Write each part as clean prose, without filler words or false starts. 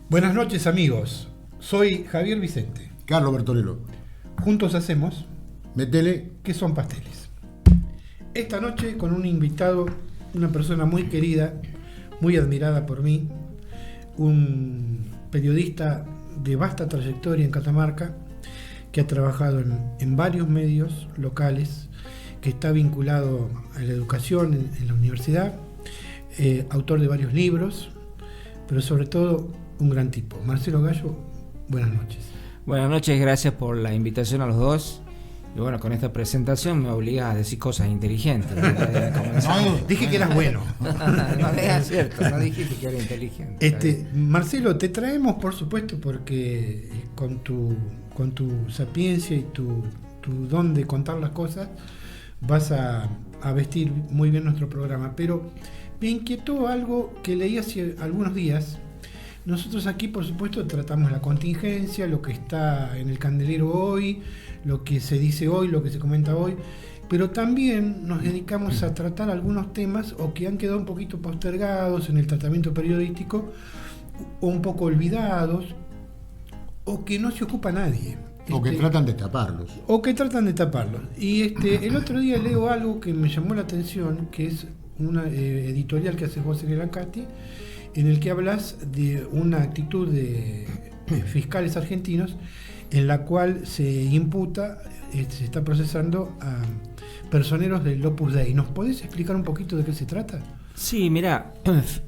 Buenas noches, amigos. Soy Javier Vicente. Carlos Bertolelo. Juntos hacemos Métele. ¿Qué son pasteles? Esta noche con un invitado, una persona muy querida, muy admirada por mí, un periodista de vasta trayectoria en Catamarca, que ha trabajado en varios medios locales, que está vinculado a la educación en la universidad, autor de varios libros, pero sobre todo un gran tipo. Marcelo Gallo, buenas noches. Buenas noches, gracias por la invitación a los dos. Y bueno, con esta presentación me obliga a decir cosas inteligentes. Dije que eras bueno. No es cierto, no dijiste que era inteligente. Marcelo, te traemos por supuesto porque con tu sapiencia y tu don de contar las cosas vas a vestir muy bien nuestro programa. Pero me inquietó algo que leí hace algunos días. Nosotros aquí, por supuesto, tratamos la contingencia, lo que está en el candelero hoy, lo que se dice hoy, lo que se comenta hoy, pero también nos dedicamos a tratar algunos temas o que han quedado un poquito postergados en el tratamiento periodístico, o un poco olvidados, o que no se ocupa nadie. O que tratan de taparlos. Y el otro día leo algo que me llamó la atención, que es una editorial que hace José Gelacati, en el que hablas de una actitud de fiscales argentinos en la cual se imputa, se está procesando a personeros del Opus Dei. ¿Nos podés explicar un poquito de qué se trata? Sí, mira,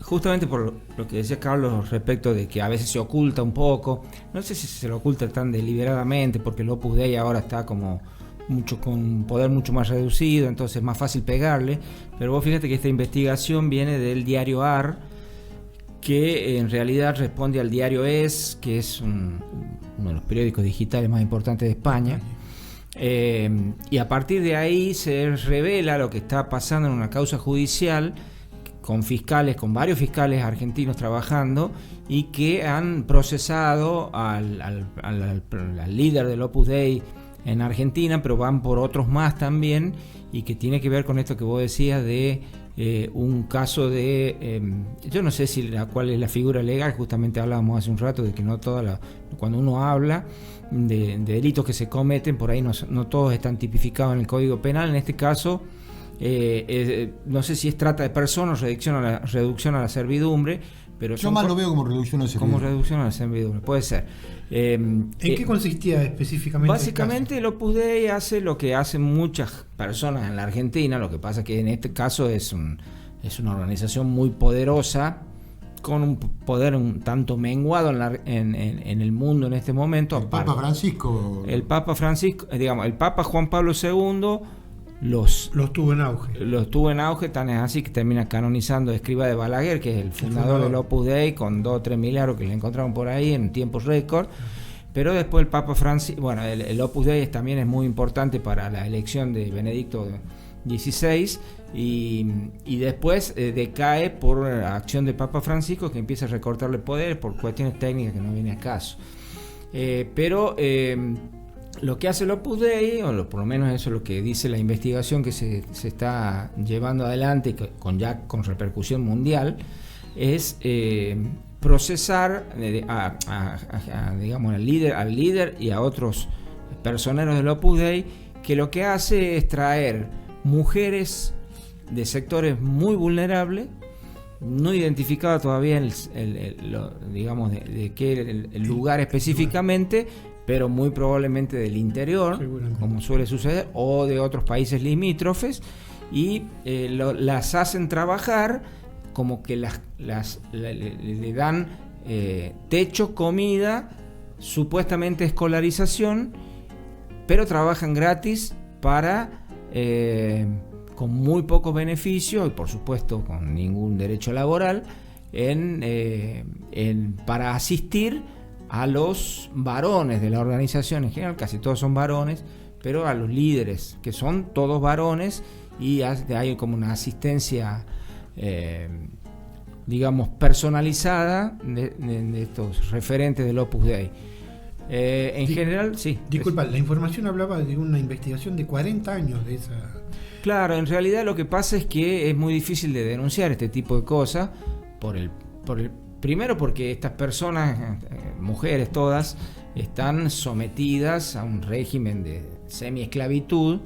justamente por lo que decía Carlos respecto de que a veces se oculta un poco, no sé si se lo oculta tan deliberadamente, porque el Opus Dei ahora está como con un poder mucho más reducido, entonces es más fácil pegarle, pero vos fíjate que esta investigación viene del diario AR, que en realidad responde al diario ES, que es uno de los periódicos digitales más importantes de España, y a partir de ahí se revela lo que está pasando en una causa judicial con varios fiscales argentinos trabajando, y que han procesado al líder del Opus Dei en Argentina, pero van por otros más también, y que tiene que ver con esto que vos decías de un caso de, yo no sé cuál es la figura legal, justamente hablábamos hace un rato de que no cuando uno habla de delitos que se cometen, por ahí no todos están tipificados en el Código Penal. En este caso, no sé si trata de personas, reducción a la servidumbre, pero yo más lo veo como reducción a la servidumbre. Como reducción a la servidumbre, puede ser. ¿En qué consistía específicamente? Básicamente el Opus Dei hace lo que hacen muchas personas en la Argentina. Lo que pasa es que en este caso es una organización muy poderosa, con un poder un tanto menguado en el mundo en este momento. El Papa Francisco, digamos, el Papa Juan Pablo II los tuvo en auge, tan es así que termina canonizando a Escrivá de Balaguer, que es el fundador del Opus Dei, con 2 o 3 milagros que le encontraron por ahí en tiempos récord. Pero después el Papa Francisco, bueno, el Opus Dei también es muy importante para la elección de Benedicto XVI, y después decae por acción del Papa Francisco, que empieza a recortarle poderes por cuestiones técnicas que no viene a caso. Lo que hace el Opus Dei, por lo menos eso es lo que dice la investigación que se está llevando adelante con repercusión mundial, es procesar digamos, al líder y a otros personeros del Opus Dei, que lo que hace es traer mujeres de sectores muy vulnerables, no identificado todavía digamos de qué el lugar específicamente, pero muy probablemente del interior, como suele suceder, o de otros países limítrofes, y las hacen trabajar como que le dan techo, comida, supuestamente escolarización, pero trabajan gratis con muy pocos beneficios y por supuesto con ningún derecho laboral para asistir a los varones de la organización. En general casi todos son varones, pero a los líderes, que son todos varones, y hay como una asistencia digamos personalizada de estos referentes del Opus Dei. General, sí. Disculpa, la información hablaba de una investigación de 40 años de esa... Claro, en realidad lo que pasa es que es muy difícil de denunciar este tipo de cosas por Primero porque estas personas, mujeres todas, están sometidas a un régimen de semi-esclavitud,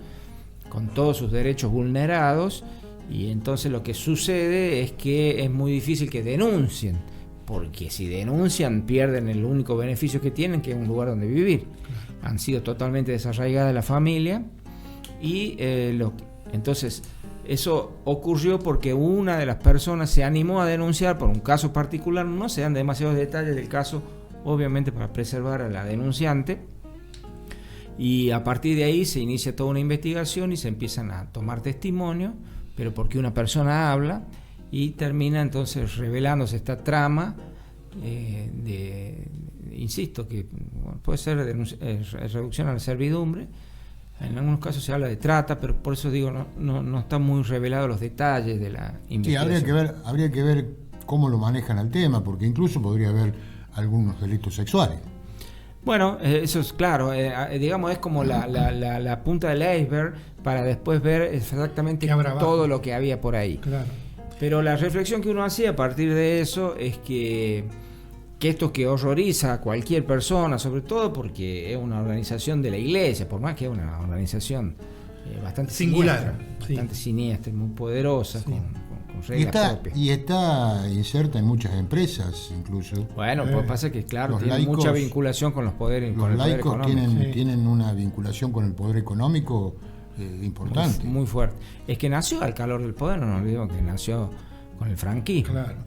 con todos sus derechos vulnerados, y entonces lo que sucede es que es muy difícil que denuncien, porque si denuncian pierden el único beneficio que tienen, que es un lugar donde vivir. Han sido totalmente desarraigadas de la familia, y entonces eso ocurrió porque una de las personas se animó a denunciar por un caso particular. No se dan demasiados detalles del caso, obviamente para preservar a la denunciante, y a partir de ahí se inicia toda una investigación y se empiezan a tomar testimonio, pero porque una persona habla, y termina entonces revelándose esta trama insisto, que puede ser reducción a la servidumbre. En algunos casos se habla de trata, pero por eso digo, no están muy revelados los detalles de la investigación. Sí, habría que ver cómo lo manejan el tema, porque incluso podría haber algunos delitos sexuales. Bueno, eso es claro, digamos, es como la punta del iceberg para después ver exactamente todo lo que había por ahí. Claro. Pero la reflexión que uno hacía a partir de eso es que esto que horroriza a cualquier persona, sobre todo porque es una organización de la iglesia, por más que es una organización bastante singular, bastante siniestra, muy poderosa, sí, con reglas propias. Y está inserta en muchas empresas incluso. Bueno, pues pasa que claro, tiene laicos, mucha vinculación con los poderes, con el poder económico. Tienen una vinculación con el poder económico importante. Muy fuerte. Es que nació al calor del poder, no nos olvidemos que nació con el franquismo. Claro.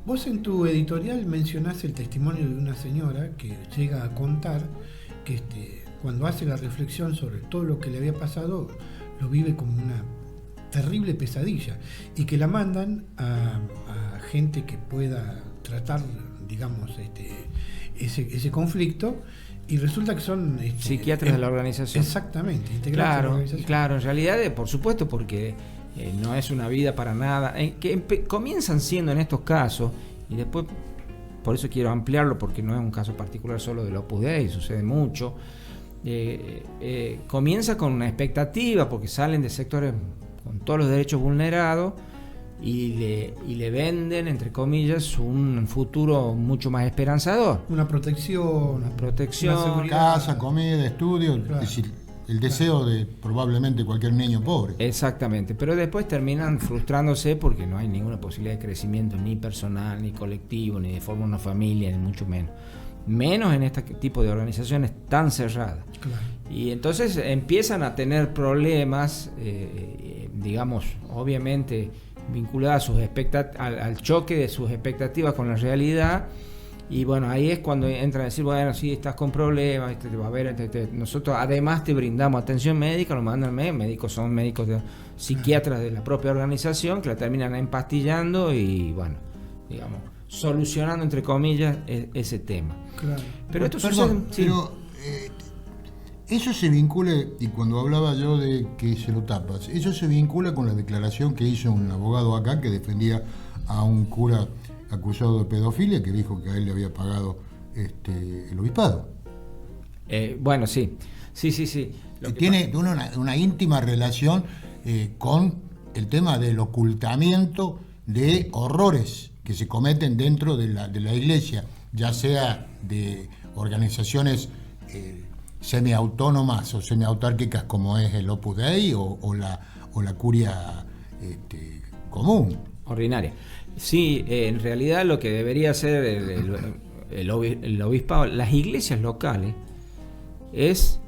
Vos en tu editorial mencionás el testimonio de una señora que llega a contar que cuando hace la reflexión sobre todo lo que le había pasado, lo vive como una terrible pesadilla, y que la mandan a gente que pueda tratar, digamos, ese conflicto, y resulta que son psiquiatras de la organización. Exactamente, integrantes de la organización. Claro, en realidad, por supuesto, porque no es una vida para nada, que comienzan siendo en estos casos, y después, por eso quiero ampliarlo, porque no es un caso particular solo del Opus Dei, sucede mucho. Comienza con una expectativa, porque salen de sectores con todos los derechos vulnerados, y le venden, entre comillas, un futuro mucho más esperanzador. Una protección, una seguridad, casa, comida, estudio, claro. Es decir, el deseo de probablemente cualquier niño pobre. Exactamente, pero después terminan frustrándose porque no hay ninguna posibilidad de crecimiento, ni personal, ni colectivo, ni de formar una familia, ni mucho menos en este tipo de organizaciones tan cerradas. Claro. Y entonces empiezan a tener problemas, digamos, obviamente vinculados al choque de sus expectativas con la realidad. Y bueno, ahí es cuando entran a decir, bueno, sí, estás con problemas, te va a ver, nosotros además te brindamos atención médica, lo mandan médicos, son médicos psiquiatras de la propia organización, que la terminan empastillando y bueno, digamos, solucionando, entre comillas, ese tema. Claro. Pero esto Perdón, sucede... Pero eso se vincula, y cuando hablaba yo de que se lo tapas, eso se vincula con la declaración que hizo un abogado acá que defendía a un cura acusado de pedofilia, que dijo que a él le había pagado el obispado. Bueno, sí. Tiene una íntima relación con el tema del ocultamiento de horrores que se cometen dentro de la iglesia, ya sea de organizaciones semiautónomas o semiautárquicas como es el Opus Dei o la curia común. Ordinaria. Sí, en realidad lo que debería hacer el obispado, las iglesias locales, es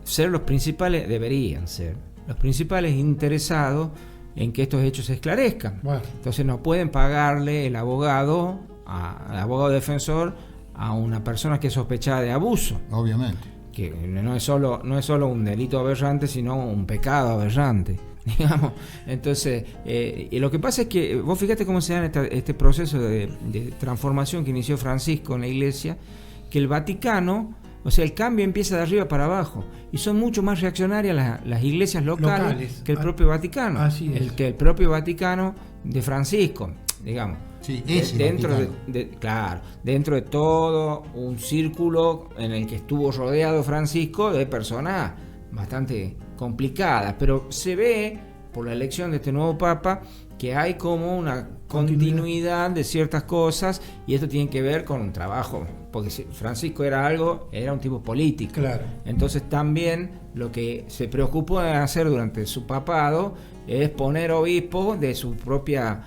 ser deberían ser los principales interesados en que estos hechos se esclarezcan. Bueno. Entonces no pueden pagarle al abogado defensor a una persona que es sospechada de abuso. Obviamente. Que no es solo un delito aberrante, sino un pecado aberrante, digamos. Entonces, lo que pasa es que vos fíjate cómo se da este proceso de transformación que inició Francisco en la iglesia, que el Vaticano, o sea, el cambio empieza de arriba para abajo, y son mucho más reaccionarias las iglesias locales que el propio Vaticano. Así es. Que el propio Vaticano de Francisco, digamos. Sí, dentro de todo un círculo en el que estuvo rodeado Francisco de personas bastante complicadas, pero se ve por la elección de este nuevo Papa, que hay como una continuidad de ciertas cosas, y esto tiene que ver con un trabajo, porque si Francisco era un tipo político. Claro. Entonces también lo que se preocupó de hacer durante su papado es poner obispos de su propia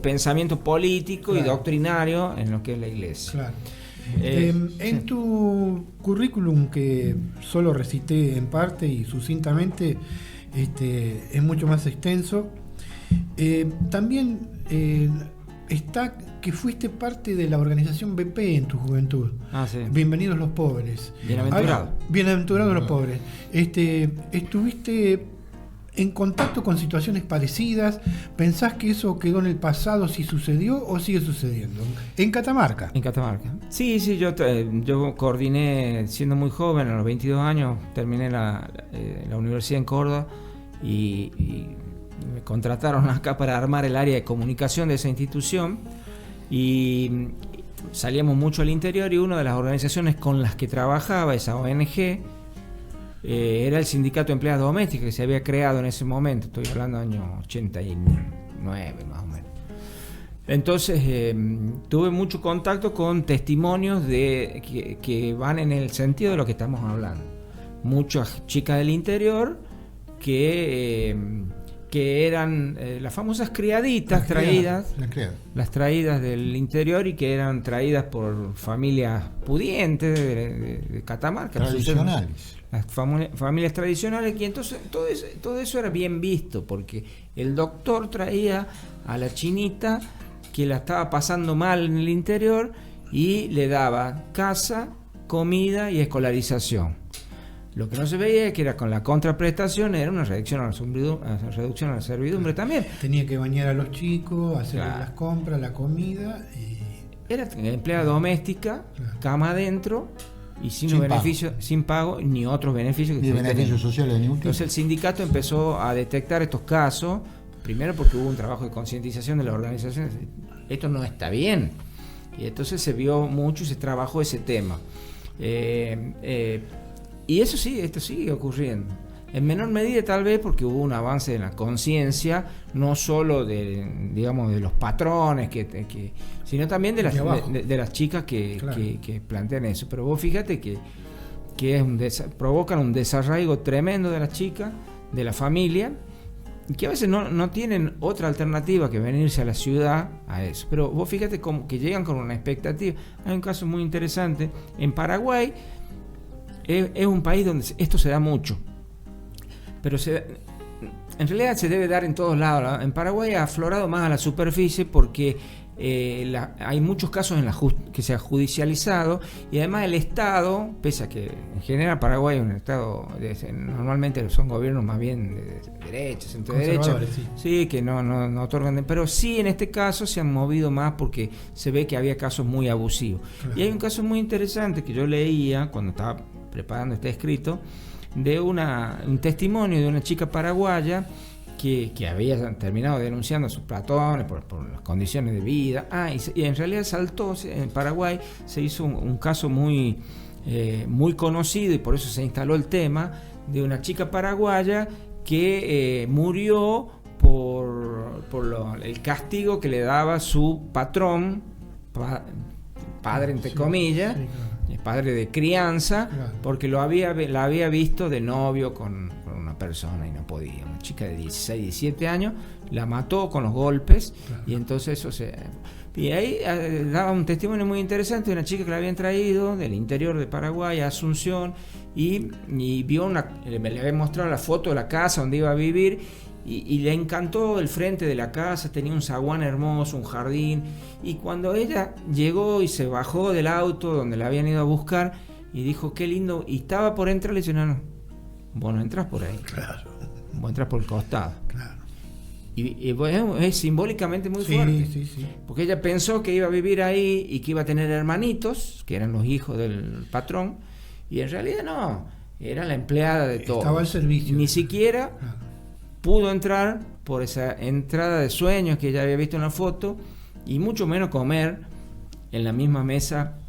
pensamiento político, claro, y doctrinario en lo que es la Iglesia. Claro. En tu currículum, que solo recité en parte y sucintamente, es mucho más extenso, también está que fuiste parte de la organización BP en tu juventud. Sí. Bienvenidos los pobres. Bienaventurados los pobres. Estuviste en contacto con situaciones parecidas. ¿Pensás que eso quedó en el pasado, si sucedió o sigue sucediendo? En Catamarca. En Catamarca. Sí, yo coordiné siendo muy joven, a los 22 años, terminé la universidad en Córdoba y me contrataron acá para armar el área de comunicación de esa institución, y salíamos mucho al interior, y una de las organizaciones con las que trabajaba esa ONG era el Sindicato de Empleadas Domésticas, que se había creado en ese momento, estoy hablando del año 89 más o menos. Entonces tuve mucho contacto con testimonios que van en el sentido de lo que estamos hablando. Muchas chicas del interior que eran las famosas criaditas las traídas del interior, y que eran traídas por familias pudientes de Catamarca, tradicionales. Las familias tradicionales, y entonces todo eso era bien visto, porque el doctor traía a la chinita que la estaba pasando mal en el interior y le daba casa, comida y escolarización. Lo que no se veía es que era con la contraprestación, era una reducción a la servidumbre también. Tenía que bañar a los chicos, hacer las compras, la comida. Era empleada doméstica, cama adentro, y sin pago, ni otros beneficios. Ni beneficios sociales. Entonces el sindicato empezó a detectar estos casos, primero porque hubo un trabajo de concientización de las organizaciones. Esto no está bien. Y entonces se vio mucho y se trabajó ese tema. Y eso sí, esto sigue ocurriendo. En menor medida tal vez porque hubo un avance en la conciencia, no solo de los patrones, sino también de las chicas que plantean eso. Pero vos fíjate que provocan un desarraigo tremendo de las chicas, de la familia, y que a veces no tienen otra alternativa que venirse a la ciudad a eso. Pero vos fíjate como que llegan con una expectativa. Hay un caso muy interesante en Paraguay. Es un país donde esto se da mucho, pero en realidad se debe dar en todos lados. En Paraguay ha aflorado más a la superficie porque hay muchos casos que se ha judicializado, y además el Estado, pese a que en general Paraguay es un Estado, normalmente son gobiernos más bien de derecha, centro derecha, sí, que no otorgan, pero sí en este caso se han movido más porque se ve que había casos muy abusivos. Claro. Y hay un caso muy interesante que yo leía cuando estaba preparando este escrito, de un testimonio de una chica paraguaya que había terminado denunciando a sus patrones por las condiciones de vida. Y en realidad saltó en Paraguay, se hizo un caso muy conocido, y por eso se instaló el tema de una chica paraguaya que murió por el castigo que le daba su patrón, padre entre comillas, claro, padre de crianza, claro, porque la había visto de novio con una persona y no podía. Una chica de 16, 17 años, la mató con los golpes, claro, y entonces y ahí daba un testimonio muy interesante de una chica que la habían traído del interior de Paraguay a Asunción, y vio le había mostrado la foto de la casa donde iba a vivir, y le encantó el frente de la casa, tenía un zaguán hermoso, un jardín, y cuando ella llegó y se bajó del auto donde la habían ido a buscar y dijo qué lindo, y estaba por entrar, le dice no, vos no entras por ahí, claro, vos entras por el costado, claro. Y bueno, es simbólicamente muy fuerte, sí. Porque ella pensó que iba a vivir ahí y que iba a tener hermanitos, que eran los hijos del patrón, y en realidad no, era la empleada de todo. Estaba al servicio. Ni siquiera pudo entrar por esa entrada de sueños que ella había visto en la foto, y mucho menos comer en la misma mesa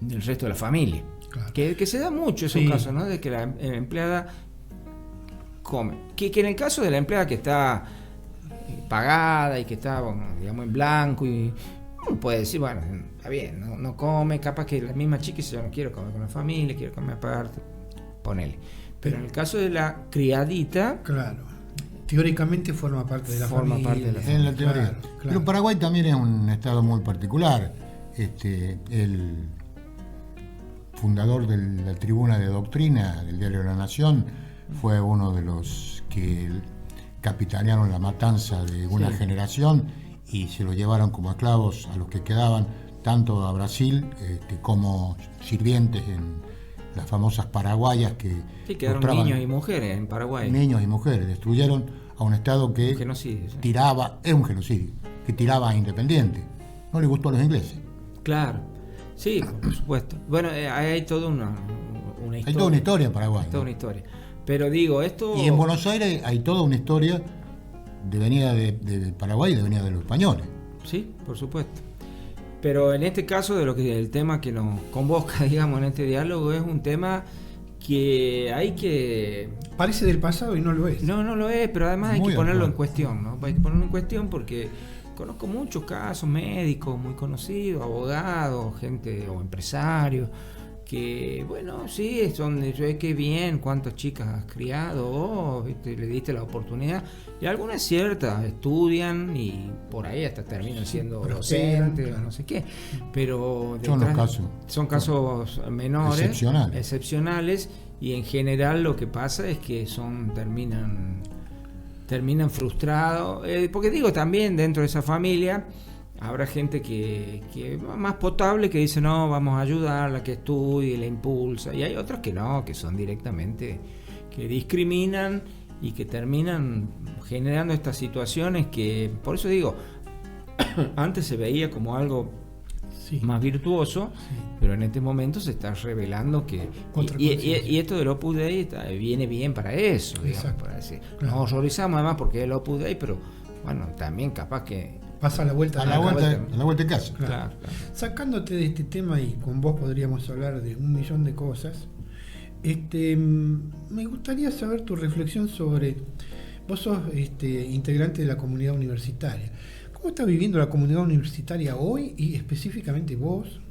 del resto de la familia. Claro. Que se da mucho esos casos, ¿no? De que la empleada come. Que en el caso de la empleada que está pagada y que está, bueno, digamos, en blanco, y uno puede decir, bueno, está bien, no come, capaz que la misma chica dice, yo no quiero comer con la familia, quiero comer aparte, ponele. Pero en el caso de la criadita, claro, teóricamente forma parte de la familia. En la teoría. Claro. Pero Paraguay también es un estado muy particular. El fundador de la tribuna de doctrina del diario La Nación fue uno de los que capitanearon la matanza de una generación y se lo llevaron como esclavos a los que quedaban, tanto a Brasil como sirvientes en las famosas paraguayas que quedaron niños y mujeres en Paraguay. Niños y mujeres, destruyeron a un estado que tiraba, era un genocidio, que tiraba a independiente. No le gustó a los ingleses. Claro, sí, por supuesto. Bueno, hay toda una historia. Hay toda una historia en Paraguay. Toda una historia. Pero digo, esto... Y en Buenos Aires hay toda una historia de venida de Paraguay y de venida de los españoles. Sí, por supuesto. Pero en este caso, el tema que nos convoca, digamos, en este diálogo, es un tema que hay que... Parece del pasado y no lo es. No lo es, pero además hay que ponerlo en cuestión, ¿no? Hay que ponerlo en cuestión porque conozco muchos casos médicos muy conocidos, abogados, gente o empresarios, que, bueno, sí, son de qué bien, cuántas chicas has criado, ¿viste? Le diste la oportunidad, y algunas ciertas estudian y por ahí hasta terminan siendo docentes, no sé qué, pero son casos menores, excepcionales, y en general lo que pasa es que terminan frustrados, porque digo, también dentro de esa familia habrá gente que más potable, que dice no, vamos a ayudarla, que estudie, la impulsa, y hay otros que no, que son directamente, que discriminan y que terminan generando estas situaciones que, por eso digo, antes se veía como algo más virtuoso, pero en este momento se está revelando que y esto del Opus Dei viene bien para eso, digamos, para decir, nos horrorizamos además porque es el Opus Dei, pero bueno, también capaz que pasa la vuelta a la vuelta de casa. Claro. Sacándote de este tema, y con vos podríamos hablar de 1.000.000 de cosas, me gustaría saber tu reflexión sobre, vos sos integrante de la comunidad universitaria. ¿Cómo está viviendo la comunidad universitaria hoy, y específicamente vos,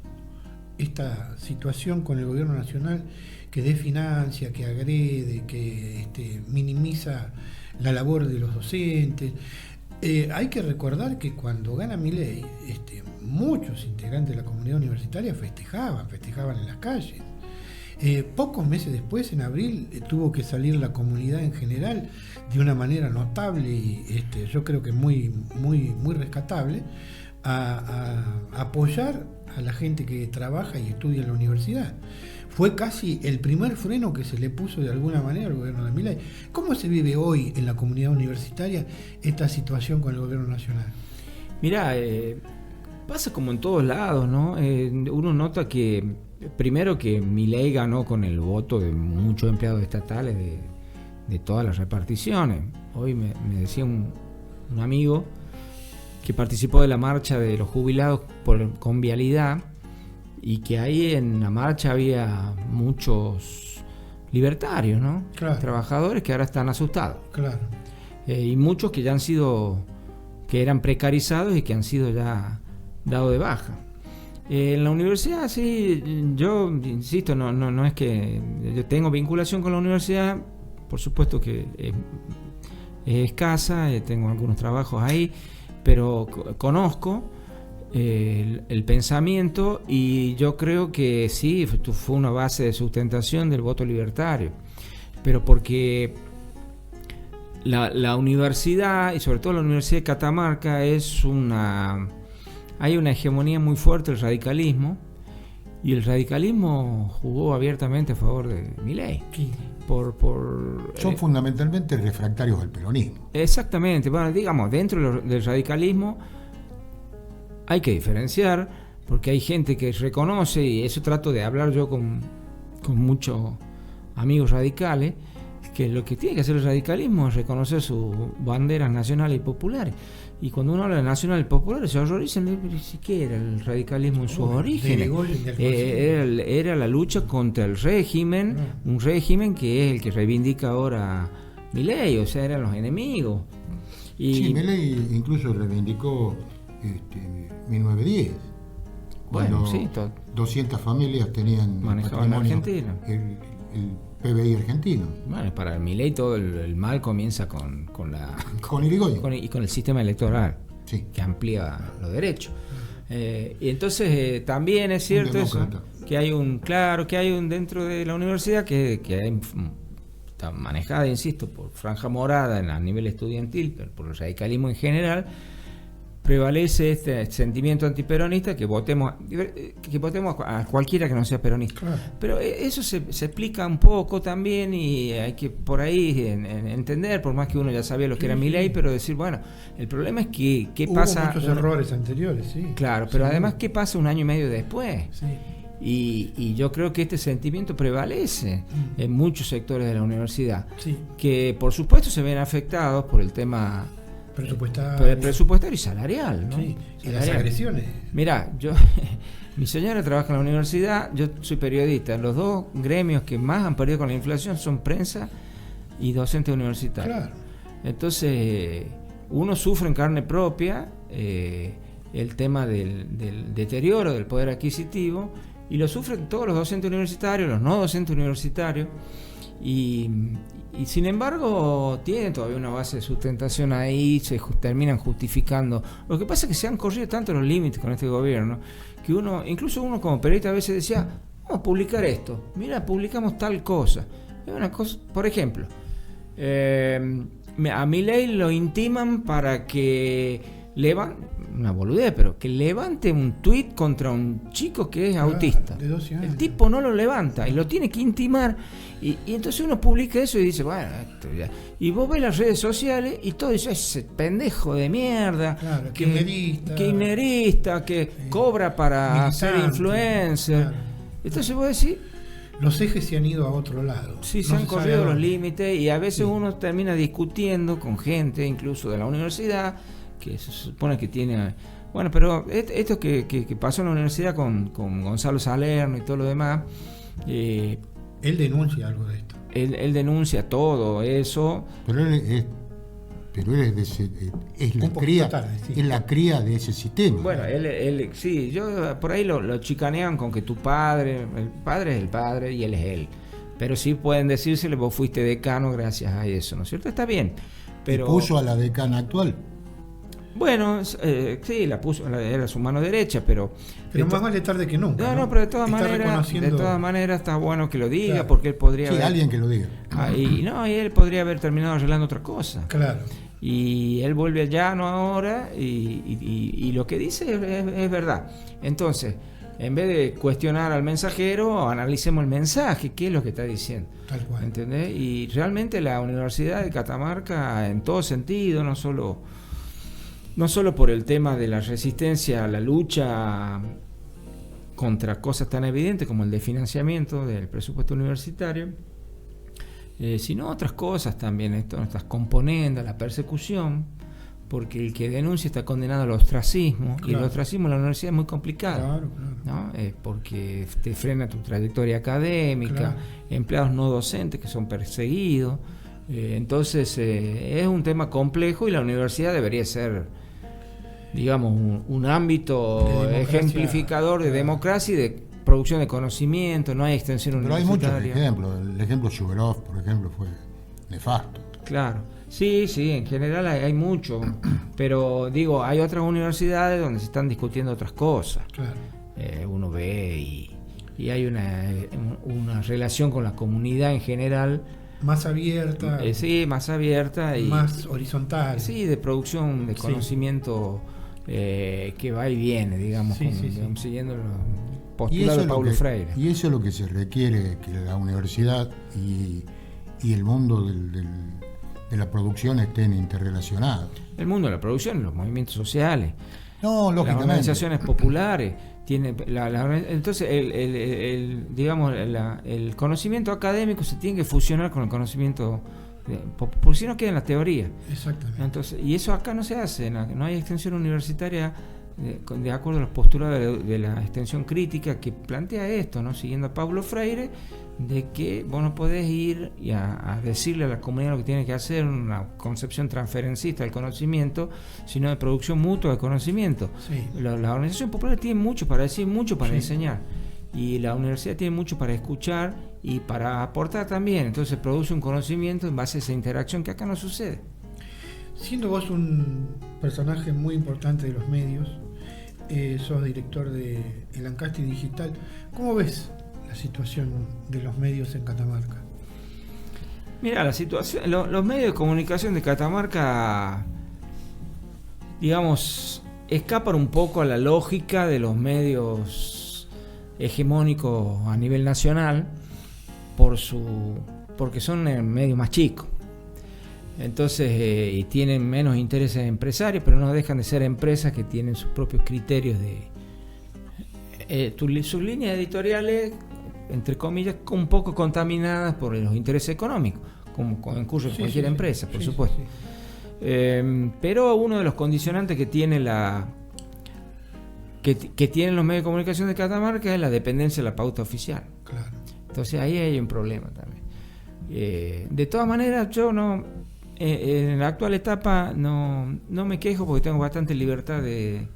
esta situación con el gobierno nacional que desfinancia, que agrede, que minimiza la labor de los docentes? Hay que recordar que cuando gana Milei, muchos integrantes de la comunidad universitaria festejaban en las calles. Pocos meses después, en abril, tuvo que salir la comunidad en general de una manera notable y yo creo que muy, muy, muy rescatable, a apoyar a la gente que trabaja y estudia en la universidad. Fue casi el primer freno que se le puso de alguna manera al gobierno de Milei. ¿Cómo se vive hoy en la comunidad universitaria esta situación con el gobierno nacional? Mirá, pasa como en todos lados, ¿no? Uno nota que, primero, que Milei ganó con el voto de muchos empleados estatales de todas las reparticiones. Hoy me decía un amigo que participó de la marcha de los jubilados con vialidad, y que ahí en la marcha había muchos libertarios, ¿no? Claro. Trabajadores que ahora están asustados. Claro. Y muchos que ya han sido, que eran precarizados y que han sido ya dados de baja. En la universidad, sí, yo insisto, no es que yo tengo vinculación con la universidad, por supuesto que es escasa, tengo algunos trabajos ahí, pero conozco el pensamiento, y yo creo que sí, fue una base de sustentación del voto libertario, pero porque la universidad, y sobre todo la Universidad de Catamarca, hay una hegemonía muy fuerte del radicalismo, y el radicalismo jugó abiertamente a favor de Milei. Son fundamentalmente refractarios al peronismo. Exactamente. Bueno, digamos, dentro del radicalismo hay que diferenciar, porque hay gente que reconoce, y eso trato de hablar yo con muchos amigos radicales, que lo que tiene que hacer el radicalismo es reconocer sus banderas nacionales y populares. Y cuando uno habla de nacional y popular, se horrorizan, ni siquiera el radicalismo en sus orígenes. Era la lucha contra el régimen, un régimen que es el que reivindica ahora Milei, o sea, eran los enemigos. Y, sí, Milei incluso reivindicó 1910. bueno, Cuando sí, 200 familias tenían manejaban en Argentina. El PBI argentino. Bueno, para Milei todo el mal comienza con la Con Irigoyen. y con el sistema electoral, Sí. que amplía los derechos. Y entonces también es cierto eso, demócrata. que hay un dentro de la universidad que está manejada, insisto, por franja morada a nivel estudiantil, pero por el radicalismo en general. Prevalece este sentimiento antiperonista, que votemos a cualquiera que no sea peronista. Claro. Pero eso se explica un poco también, y hay que por ahí entender, por más que uno ya sabía lo que era Milei, pero decir, bueno, el problema es que qué Hubo pasa. muchos errores anteriores, sí. Claro, pero Sí. además qué pasa un año y medio después. Sí. Y yo creo que este sentimiento prevalece en muchos sectores de la universidad, Sí. que por supuesto se ven afectados por el tema presupuestario y salarial, ¿no? Sí. Y las Salarial. agresiones. Mirá, mi señora trabaja en la universidad, yo soy periodista. Los dos gremios que más han perdido con la inflación son prensa y docentes universitarios. Claro. Entonces, uno sufre en carne propia el tema del deterioro del poder adquisitivo, y lo sufren todos los docentes universitarios, los no docentes universitarios, y sin embargo tienen todavía una base de sustentación ahí, terminan justificando. Lo que pasa es que se han corrido tanto los límites con este gobierno, que incluso uno como periodista a veces decía, vamos a publicar esto, mira, publicamos tal cosa. Es una cosa, por ejemplo, a Milei lo intiman para que una boludez, pero que levante un tuit contra un chico que es autista. De 12 años. El tipo no lo levanta y lo tiene que intimar, y entonces uno publica eso y dice, bueno, esto ya. Y vos ves las redes sociales y todo eso, ese pendejo de mierda, Claro, kirchnerista, que cobra para militante, ser influencer. claro. Entonces vos decís, Los ejes se han ido a otro lado. sí, No se han sabe corrido a los dónde. límites, y a veces Sí. uno termina discutiendo con gente, incluso de la universidad, que se supone que tiene... Bueno, pero esto que pasó en la universidad con Gonzalo Salerno y todo lo demás, Él denuncia algo de esto. él denuncia todo eso. Pero él es, es la Un poquito cría, tarde, sí. es la cría de ese sistema. Bueno, él sí, yo por ahí lo chicanean con que el padre es el padre y él es él. Pero sí pueden decírsele, vos fuiste decano gracias a eso, ¿no es cierto? Está bien. Pero Y puso a la decana actual. bueno, sí, la puso, era su mano derecha, pero Más vale tarde que nunca. no, pero de todas Está maneras está bueno que lo diga, Claro. porque él podría Sí, haber, alguien que lo diga. y él podría haber terminado arreglando otra cosa. Claro. Y él vuelve al llano ahora, y lo que dice es verdad. Entonces, en vez de cuestionar al mensajero, analicemos el mensaje, qué es lo que está diciendo. Tal cual. ¿Entendés? Y realmente la Universidad de Catamarca, en todo sentido, no solo por el tema de la resistencia a la lucha contra cosas tan evidentes como el desfinanciamiento del presupuesto universitario, sino otras cosas también, estas componendas, la persecución, porque el que denuncia está condenado al ostracismo, y el Claro. ostracismo en la universidad es muy complicado. Claro. ¿No? Porque te frena tu trayectoria académica, Claro. empleados no docentes que son perseguidos. Entonces es un tema complejo, y la universidad debería ser, digamos, un ámbito De democracia, ejemplificador de claro. democracia y de producción de conocimiento. No hay extensión Pero hay muchos universitaria. ejemplos. El ejemplo Suvorov, por ejemplo, fue nefasto. Claro, sí, en general hay mucho, pero digo, hay otras universidades donde se están discutiendo otras cosas. Claro. Uno ve y hay una relación con la comunidad en general, Más abierta. sí, más abierta y Más horizontal. sí, de producción de Sí. conocimiento que va y viene, digamos, Sí, sí, sí. digamos, siguiendo los Y postulados eso, de es lo Paulo que, Freire. y eso es lo que se requiere, que la universidad y el mundo de la producción estén interrelacionados. El mundo de la producción, los movimientos sociales, No, las lógicamente. organizaciones populares. Entonces digamos, el conocimiento académico se tiene que fusionar con el conocimiento, porque si no queda en la teoría. Exactamente. Entonces, y eso acá no se hace, no hay extensión universitaria de acuerdo a los postulados de la extensión crítica que plantea esto, ¿no? Siguiendo a Paulo Freire, de que vos no podés ir a decirle a la comunidad lo que tiene que hacer, una concepción transferencista del conocimiento, sino de producción mutua de conocimiento. Sí. La organización popular tiene mucho para decir, mucho para Sí. enseñar, y la universidad tiene mucho para escuchar y para aportar también. Entonces produce un conocimiento en base a esa interacción que acá no sucede. Siendo vos un personaje muy importante de los medios, sos director de el Ancasti Digital, ¿cómo ves la situación de los medios en Catamarca? Mira, la situación, los medios de comunicación de Catamarca, digamos, escapan un poco a la lógica de los medios hegemónicos a nivel nacional porque son medios más chicos. Entonces, y tienen menos intereses empresarios, pero no dejan de ser empresas que tienen sus propios criterios sus líneas editoriales, entre comillas, un poco contaminadas por los intereses económicos, como ocurre en cualquier empresa, por supuesto. Sí. Pero uno de los condicionantes que tiene que tienen los medios de comunicación de Catamarca es la dependencia de la pauta oficial. Claro. Entonces ahí hay un problema también. De todas maneras, yo no... en la actual etapa no me quejo porque tengo bastante libertad de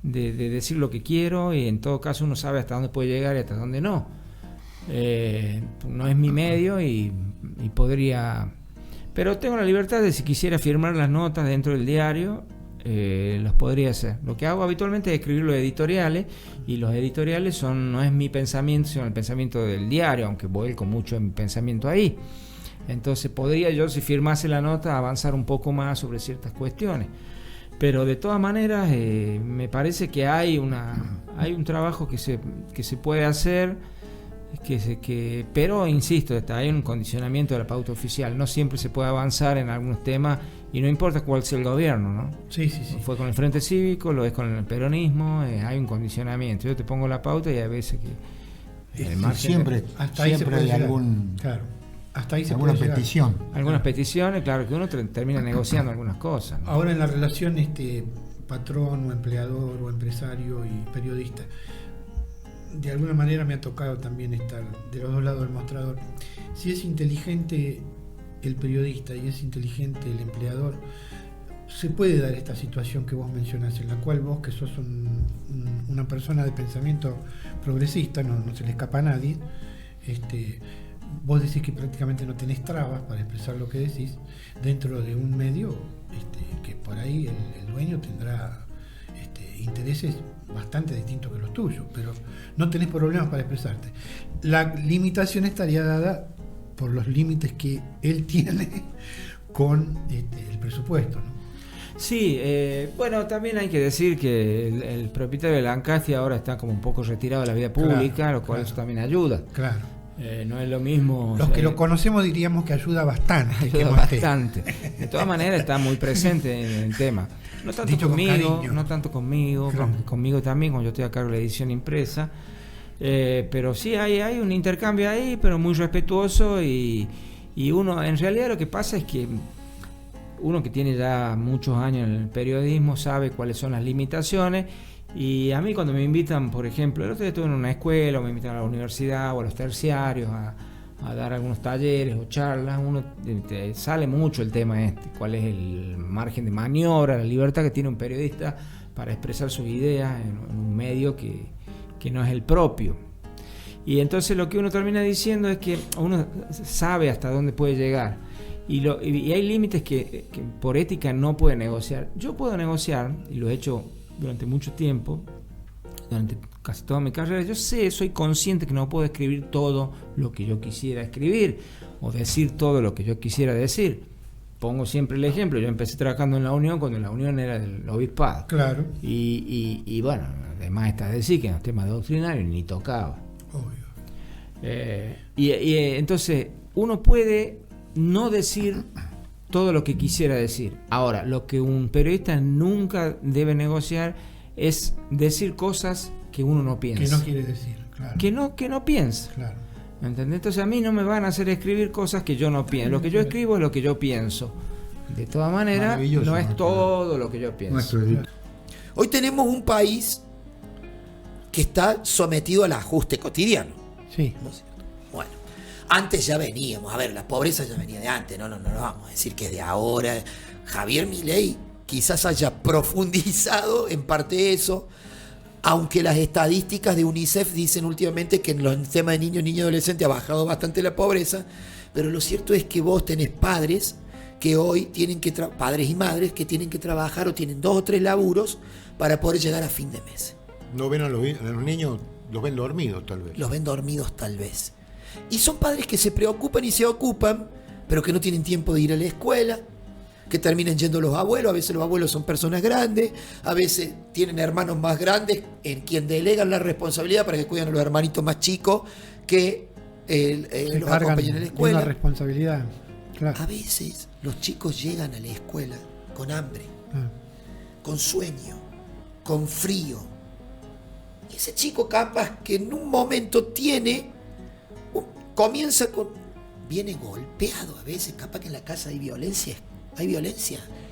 decir lo que quiero, y en todo caso uno sabe hasta dónde puede llegar y hasta dónde no. No es mi medio y podría... Pero tengo la libertad de, si quisiera firmar las notas dentro del diario, los podría hacer. Lo que hago habitualmente es escribir los editoriales, y los editoriales no es mi pensamiento, sino el pensamiento del diario, aunque vuelco mucho en mi pensamiento ahí. Entonces podría yo, si firmase la nota, avanzar un poco más sobre ciertas cuestiones. Pero de todas maneras me parece que hay un trabajo que se puede hacer, pero insisto, hay un condicionamiento de la pauta oficial. No siempre se puede avanzar en algunos temas, y no importa cuál sea el gobierno, ¿no? Sí. Fue con el Frente Cívico, lo es con el peronismo, hay un condicionamiento. Yo te pongo la pauta y hay veces que el margen siempre hay algún... Claro. Hasta ahí se alguna puede petición. Algunas peticiones, claro, que uno termina negociando algunas cosas, ¿no? Ahora, en la relación patrón o empleador o empresario y periodista, de alguna manera me ha tocado también estar de los dos lados del mostrador. Si es inteligente el periodista y es inteligente el empleador, se puede dar esta situación que vos mencionás, en la cual vos, que sos una persona de pensamiento progresista, no se le escapa a nadie, vos decís que prácticamente no tenés trabas para expresar lo que decís dentro de un medio que por ahí el dueño tendrá intereses bastante distintos que los tuyos, pero no tenés problemas para expresarte. La limitación estaría dada por los límites que él tiene con el presupuesto, ¿no? Sí, bueno, también hay que decir que el propietario de la Ancasti ahora está como un poco retirado de la vida pública, lo cual eso también ayuda. Claro. No es lo mismo. Los que lo conocemos diríamos que ayuda bastante. Ayuda bastante. De todas maneras está muy presente en el tema. No tanto Dicho conmigo, claro. Conmigo también, cuando yo estoy a cargo de la edición impresa. Pero sí hay un intercambio ahí, pero muy respetuoso, y uno, en realidad lo que pasa es que uno que tiene ya muchos años en el periodismo sabe cuáles son las limitaciones. Y a mí, cuando me invitan, por ejemplo, el otro día estuve en una escuela, o me invitan a la universidad o a los terciarios a dar algunos talleres o charlas, uno te sale mucho el tema cuál es el margen de maniobra, la libertad que tiene un periodista para expresar sus ideas en un medio que no es el propio. Y entonces lo que uno termina diciendo es que uno sabe hasta dónde puede llegar, y hay límites que por ética no puede negociar. Yo puedo negociar, y lo he hecho durante mucho tiempo, durante casi toda mi carrera. Yo soy consciente que no puedo escribir todo lo que yo quisiera escribir, o decir todo lo que yo quisiera decir. Pongo siempre el ejemplo: yo empecé trabajando en la Unión cuando la Unión era del obispado. Claro. Y bueno, además está decir que en los temas doctrinarios ni tocaba. Obvio. Entonces uno puede no decir todo lo que quisiera decir. Ahora, lo que un periodista nunca debe negociar es decir cosas que uno no piensa. Que no quiere decir, claro. Que no piensa. Claro. ¿Me entendés? Entonces a mí no me van a hacer escribir cosas que yo no pienso. Lo que yo escribo es lo que yo pienso. De todas maneras, no es todo lo que yo pienso. Hoy tenemos un país que está sometido al ajuste cotidiano. Sí. ¿No es cierto? Bueno, antes ya veníamos, a ver, la pobreza ya venía de antes, no vamos a decir que es de ahora. Javier Milei quizás haya profundizado en parte eso, aunque las estadísticas de UNICEF dicen últimamente que en los temas de niños y adolescentes ha bajado bastante la pobreza, pero lo cierto es que vos tenés padres que hoy tienen que padres y madres que tienen que trabajar o tienen 2 o 3 laburos para poder llegar a fin de mes. No ven a los niños, los ven dormidos tal vez. Los ven dormidos tal vez. Y son padres que se preocupan y se ocupan, pero que no tienen tiempo de ir a la escuela, que terminan yendo los abuelos. A veces los abuelos son personas grandes, a veces tienen hermanos más grandes en quien delegan la responsabilidad para que cuiden a los hermanitos más chicos que los acompañen en la escuela. Una responsabilidad, claro. A veces los chicos llegan a la escuela con hambre, con sueño, con frío. Y ese chico capaz que en un momento comienza viene golpeado a veces, capaz que en la casa hay violencia.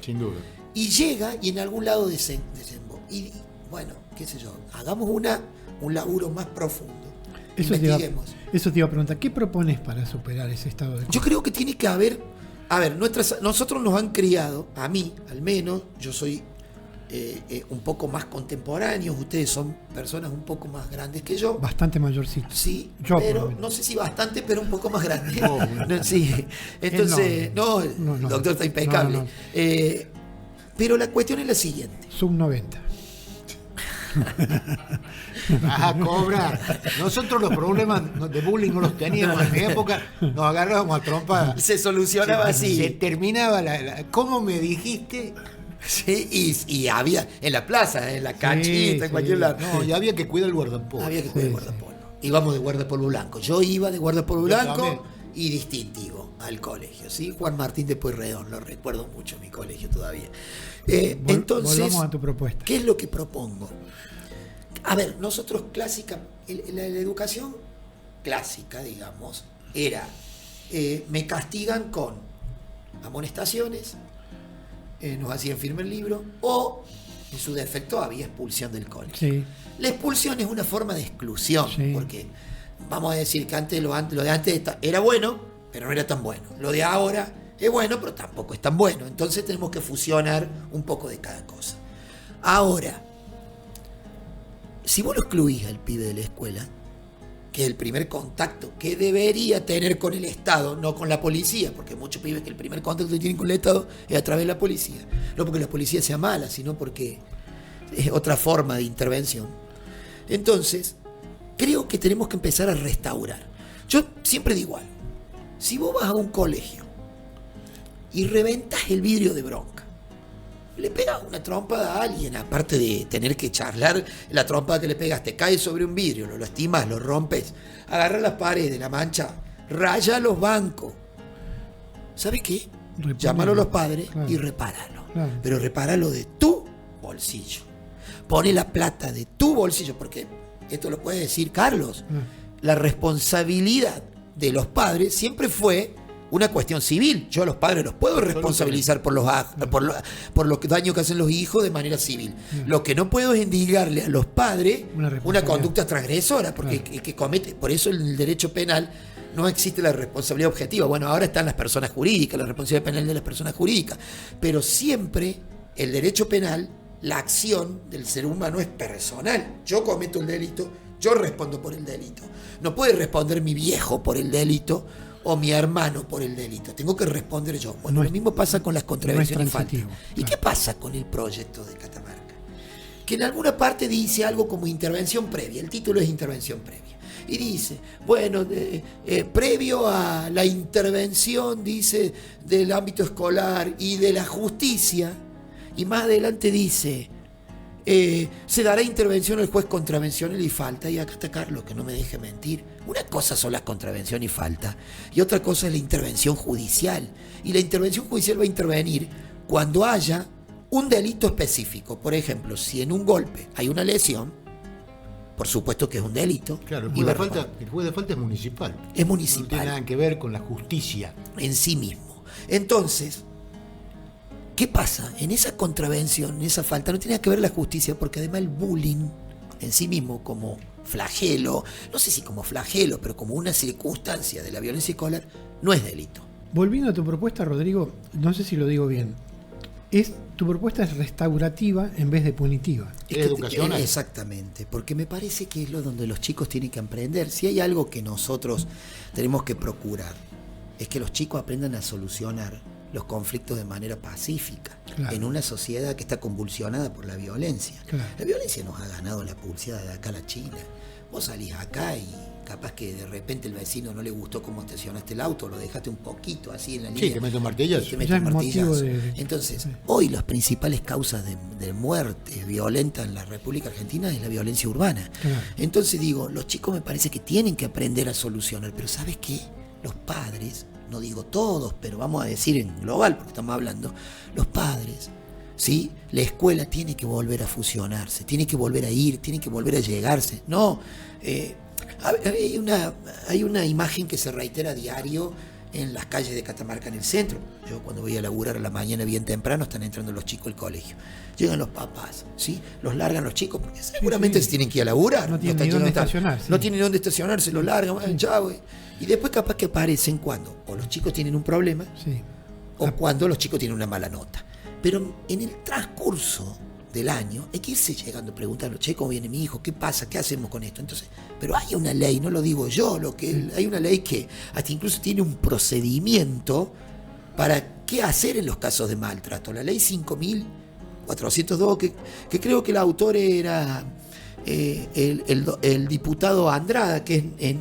Sin duda. Y llega y en algún lado desemboca. Y bueno, qué sé yo, hagamos un laburo más profundo. Investiguemos. Eso te iba a preguntar, ¿qué propones para superar ese estado de cosas? Yo creo que tiene que haber, nosotros nos han criado, a mí al menos, yo soy un poco más contemporáneo, ustedes son personas un poco más grandes que yo. Bastante mayorcito. Sí, yo, pero no sé si bastante, pero un poco más grande. No, sí. Entonces, el doctor está impecable. No. Pero la cuestión es la siguiente. Sub 90. Cobra. Nosotros los problemas de bullying no los teníamos en mi época, nos agarrábamos a trompa. Se solucionaba así. Se terminaba ¿cómo me dijiste? Sí, y había en la plaza, en la canchita, en cualquier lado. No, y había que cuidar el guardapolvo. Había que cuidar el guardapolvo. Íbamos de guardapolvo blanco. Yo iba de guardapolvo blanco también. Y distintivo al colegio, ¿sí? Juan Martín de Pueyrredón, lo recuerdo mucho, mi colegio todavía. Entonces, volvamos a tu propuesta. ¿Qué es lo que propongo? A ver, nosotros la educación clásica, digamos, era, me castigan con amonestaciones, nos hacían firmar el libro, o en su defecto había expulsión del colegio. Sí. La expulsión es una forma de exclusión, Sí. porque vamos a decir que antes lo de antes era bueno, pero no era tan bueno. Lo de ahora es bueno, pero tampoco es tan bueno. Entonces tenemos que fusionar un poco de cada cosa. Ahora, si vos lo excluís al pibe de la escuela, que es el primer contacto que debería tener con el Estado, no con la policía, porque hay muchos pibes que el primer contacto que tienen con el Estado es a través de la policía. No porque la policía sea mala, sino porque es otra forma de intervención. Entonces, creo que tenemos que empezar a restaurar. Yo siempre digo algo. Si vos vas a un colegio y reventas el vidrio de bronca, le pegas una trompada a alguien, aparte de tener que charlar, la trompada que le pegas te cae sobre un vidrio, lo lastimas, lo rompes, agarra las paredes, la mancha, raya los bancos. ¿Sabes qué? Llámalo a los padres, claro, y repáralo. Claro. Pero repáralo de tu bolsillo. Pone la plata de tu bolsillo, porque esto lo puede decir Carlos. La responsabilidad de los padres siempre fue una cuestión civil. Yo a los padres los puedo responsabilizar por los daños que hacen los hijos de manera civil. Lo que no puedo es indigarle a los padres una conducta transgresora, porque claro, que comete. Por eso en el derecho penal no existe la responsabilidad objetiva. Bueno, ahora están las personas jurídicas, la responsabilidad penal de las personas jurídicas, pero siempre el derecho penal, la acción del ser humano es personal. Yo cometo el delito, yo respondo por el delito. No puede responder mi viejo por el delito o mi hermano por el delito. Tengo que responder yo. Bueno, lo mismo pasa con las contravenciones y faltas. ¿Y qué pasa con el proyecto de Catamarca? Que en alguna parte dice algo como intervención previa. El título es intervención previa. Y dice, bueno, previo a la intervención, dice, del ámbito escolar y de la justicia. Y más adelante dice, se dará intervención al juez contravencional y falta. Y acá está Carlos, que no me deje mentir. Una cosa son las contravención y falta, y otra cosa es la intervención judicial. Y la intervención judicial va a intervenir cuando haya un delito específico. Por ejemplo, si en un golpe hay una lesión, por supuesto que es un delito. Claro, el juez de falta es municipal. Es municipal. No tiene nada que ver con la justicia en sí mismo. Entonces, ¿Qué pasa? En esa contravención, en esa falta, no tenía que ver la justicia, porque además el bullying en sí mismo como flagelo, no sé si como flagelo, pero como una circunstancia de la violencia escolar, no es delito. Volviendo a tu propuesta, Rodrigo, no sé si lo digo bien. Tu propuesta es restaurativa en vez de punitiva. ¿Es educacional? Exactamente, porque me parece que es lo donde los chicos tienen que aprender. Si hay algo que nosotros tenemos que procurar, es que los chicos aprendan a solucionar los conflictos de manera pacífica, claro, en una sociedad que está convulsionada por la violencia. Claro. La violencia nos ha ganado la pulseada de acá a la China. Vos salís acá y capaz que de repente el vecino no le gustó cómo estacionaste el auto, lo dejaste un poquito así en la línea. Sí, te mete un martillazo. Te mete Ya un es motivo martillazo. de- Entonces, sí. hoy las principales causas de muerte violenta en la República Argentina es la violencia urbana. Claro. Entonces digo, los chicos me parece que tienen que aprender a solucionar, pero ¿sabes qué? Los padres, no digo todos, pero vamos a decir en global, porque estamos hablando, los padres, ¿sí? La escuela tiene que volver a fusionarse, tiene que volver a ir, tiene que volver a llegarse. No, hay una imagen que se reitera a diario en las calles de Catamarca, en el centro. Yo cuando voy a laburar a la mañana bien temprano, están entrando los chicos al colegio. Llegan los papás, ¿sí? Los largan los chicos, porque seguramente sí. se tienen que ir a laburar. No tienen están ni dónde yendo a estar- estacionarse. No tienen dónde estacionarse, los largan, chao, güey. Y después capaz que aparecen cuando o los chicos tienen un problema, Sí. o cuando los chicos tienen una mala nota. Pero en el transcurso del año hay que irse llegando preguntando, che, ¿cómo viene mi hijo? ¿Qué pasa? ¿Qué hacemos con esto? Entonces, pero hay una ley, no lo digo yo, hay una ley que hasta incluso tiene un procedimiento para qué hacer en los casos de maltrato. La ley 5.402, que creo que el autor era el diputado Andrada, que es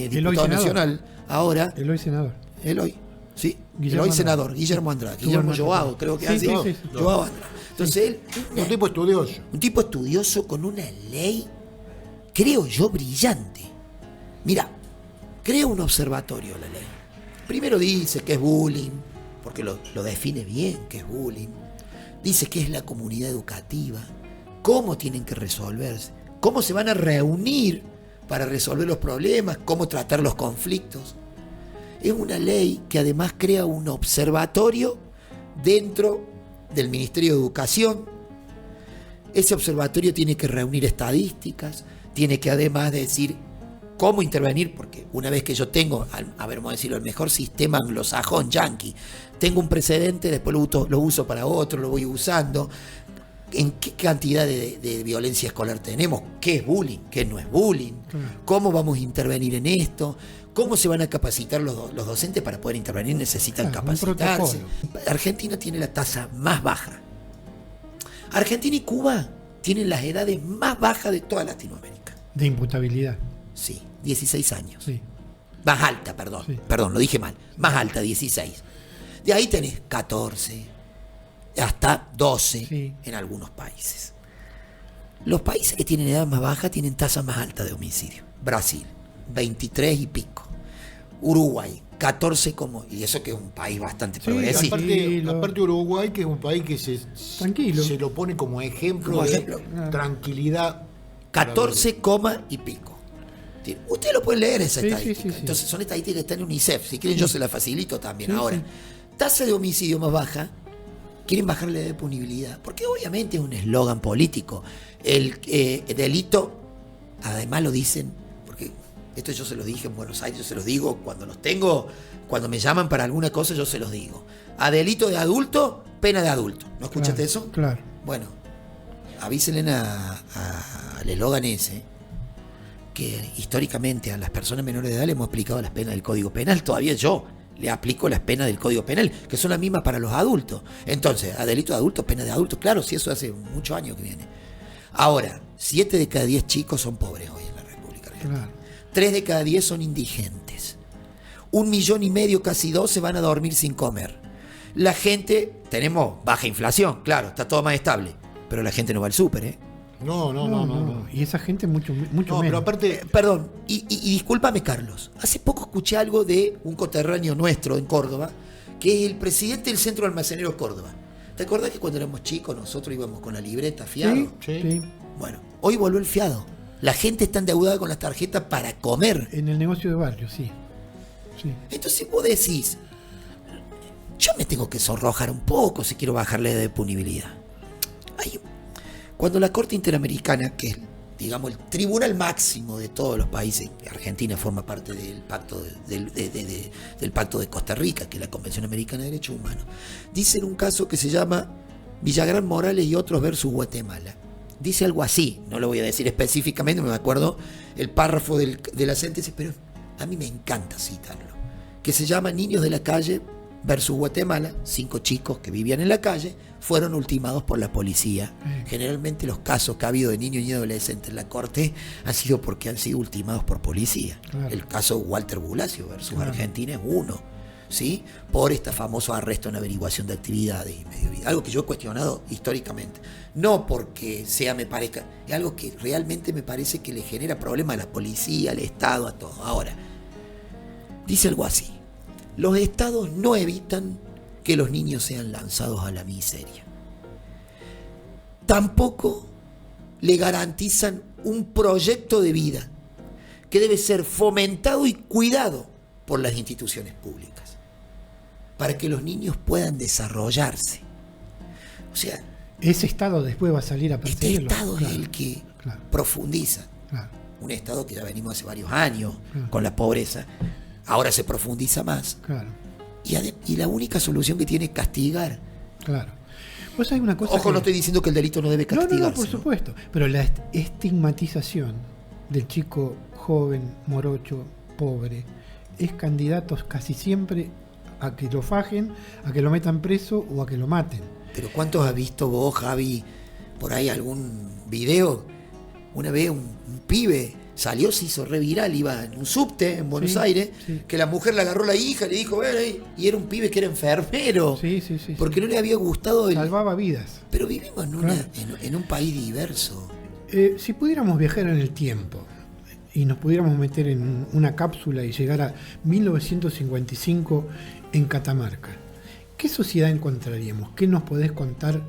diputado senador. nacional ahora. Eloy senador. Eloy, sí, Guillermo Eloy Andrade. senador, Guillermo Andrade, Guillermo Estuvo en Joao, nuestro- creo que Sí, así. sí, sí, sí. Joao Andrade. Entonces él, Un tipo estudioso. un tipo estudioso con una ley, creo yo, brillante. Mira, crea un observatorio la ley. Primero dice que es bullying, porque lo define bien que es bullying. Dice que es la comunidad educativa, cómo tienen que resolverse, cómo se van a reunir para resolver los problemas, cómo tratar los conflictos. Es una ley que además crea un observatorio dentro del Ministerio de Educación. Ese observatorio tiene que reunir estadísticas, tiene que además decir cómo intervenir, porque una vez que yo tengo, a ver, vamos a decirlo, el mejor sistema anglosajón, yankee, tengo un precedente, después lo uso para otro, lo voy usando. ¿En qué cantidad de violencia escolar tenemos? ¿Qué es bullying? ¿Qué no es bullying? ¿Cómo vamos a intervenir en esto? ¿Cómo se van a capacitar los docentes para poder intervenir? Necesitan Claro, un capacitarse. protocolo. Argentina tiene la tasa más baja. Argentina y Cuba tienen las edades más bajas de toda Latinoamérica. De imputabilidad. Sí, 16 años. Sí. Más alta, perdón. Sí. Perdón, lo dije mal. Más alta, 16. De ahí tenés 14, hasta 12 Sí. en algunos países. Los países que tienen edad más baja tienen tasa más alta de homicidio. Brasil, 23 y pico. Uruguay, 14 y eso que es un país bastante Sí, progresista. Tranquilo. Aparte Uruguay, que es un país que Tranquilo. se lo pone como ejemplo Como de ejemplo. tranquilidad. 14, y pico. Ustedes lo pueden leer esa Sí, estadística. sí, sí, sí. Entonces son estadísticas que están en UNICEF. Si quieren yo se las facilito también. Sí, Ahora, sí. tasa de homicidio más baja, quieren bajarle de punibilidad. Porque obviamente es un eslogan político. El delito, además lo dicen, porque esto yo se los dije en Buenos Aires, yo se los digo cuando los tengo, cuando me llaman para alguna cosa, yo se los digo. A delito de adulto, pena de adulto. ¿No escuchaste Claro, eso? Claro. Bueno, avísenle al eslogan ese que históricamente a las personas menores de edad le hemos aplicado las penas del Código Penal. Todavía yo le aplico las penas del Código Penal, que son las mismas para los adultos. Entonces, a delito de adulto, pena de adulto, claro, si eso hace muchos años que viene. Ahora, 7 de cada 10 chicos son pobres hoy en la República Argentina. Claro. 3 de cada 10 son indigentes. 1,5 millones, casi 2, se van a dormir sin comer. La gente, tenemos baja inflación, claro, está todo más estable, pero la gente no va al súper, ¿eh? No. Y esa gente mucho No, menos. pero aparte, Perdón, y discúlpame, Carlos. Hace poco escuché algo de un coterráneo nuestro en Córdoba, que es el presidente del Centro Almacenero Córdoba. ¿Te acordás que cuando éramos chicos nosotros íbamos con la libreta fiado? Sí, Sí. sí. Bueno, hoy volvió el fiado. La gente está endeudada con las tarjetas para comer. En el negocio de barrio, sí. Sí. Entonces vos decís, yo me tengo que sonrojar un poco si quiero bajar la edad de punibilidad. Cuando la Corte Interamericana, que es, digamos, el tribunal máximo de todos los países, Argentina forma parte del pacto del pacto de Costa Rica, que es la Convención Americana de Derechos Humanos, dice en un caso que se llama Villagrán Morales y otros versus Guatemala. Dice algo así, no lo voy a decir específicamente, me acuerdo el párrafo de la sentencia, pero a mí me encanta citarlo, que se llama Niños de la calle versus Guatemala. 5 chicos que vivían en la calle fueron ultimados por la policía. Generalmente los casos que ha habido de niños y adolescentes en la corte han sido porque han sido ultimados por policía. Claro. El caso Walter Bulacio versus Argentina es uno, ¿sí? Por este famoso arresto en averiguación de actividades y medio vida. Algo que yo he cuestionado históricamente. No porque me parezca, es algo que realmente me parece que le genera problemas a la policía, al Estado, a todo. Ahora, dice algo así: los estados no evitan que los niños sean lanzados a la miseria. Tampoco le garantizan un proyecto de vida que debe ser fomentado y cuidado por las instituciones públicas para que los niños puedan desarrollarse. O sea, ese estado después va a salir a perseguirlo. Este estado es el que profundiza. Claro. Un estado que ya venimos hace varios años con la pobreza. Ahora se profundiza más. Claro. Y la única solución que tiene es castigar. Claro. Pues hay una cosa. Ojo, no estoy diciendo que el delito no debe castigarse. No, por supuesto. Pero la estigmatización del chico joven, morocho, pobre, es candidato casi siempre a que lo fajen, a que lo metan preso o a que lo maten. Pero ¿cuántos has visto vos, Javi, por ahí algún video? Una vez un pibe salió, se hizo re viral, iba en un subte en Buenos Aires, que la mujer le agarró la hija, le dijo, ven ahí, y era un pibe que era enfermero, porque no le había gustado salvaba vidas. Pero vivimos en un país diverso. Si pudiéramos viajar en el tiempo y nos pudiéramos meter en una cápsula y llegar a 1955 en Catamarca, ¿qué sociedad encontraríamos? ¿Qué nos podés contar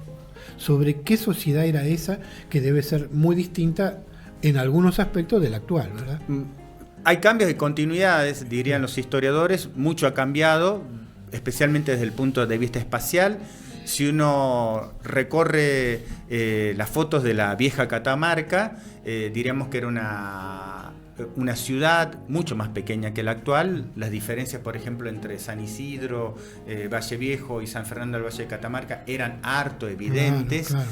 sobre qué sociedad era esa, que debe ser muy distinta en algunos aspectos de la actual, ¿verdad? Hay cambios y continuidades, dirían los historiadores. Mucho ha cambiado, especialmente desde el punto de vista espacial. Si uno recorre las fotos de la vieja Catamarca, diríamos que era una ciudad mucho más pequeña que la actual. Las diferencias, por ejemplo, entre San Isidro, Valle Viejo y San Fernando del Valle de Catamarca eran harto evidentes. Claro.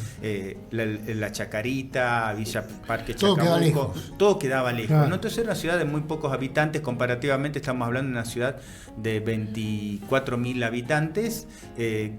La Chacarita, Villa Parque Chacabuco, todo quedaba lejos. Claro. ¿No? Entonces era una ciudad de muy pocos habitantes. Comparativamente estamos hablando de una ciudad de 24.000 habitantes,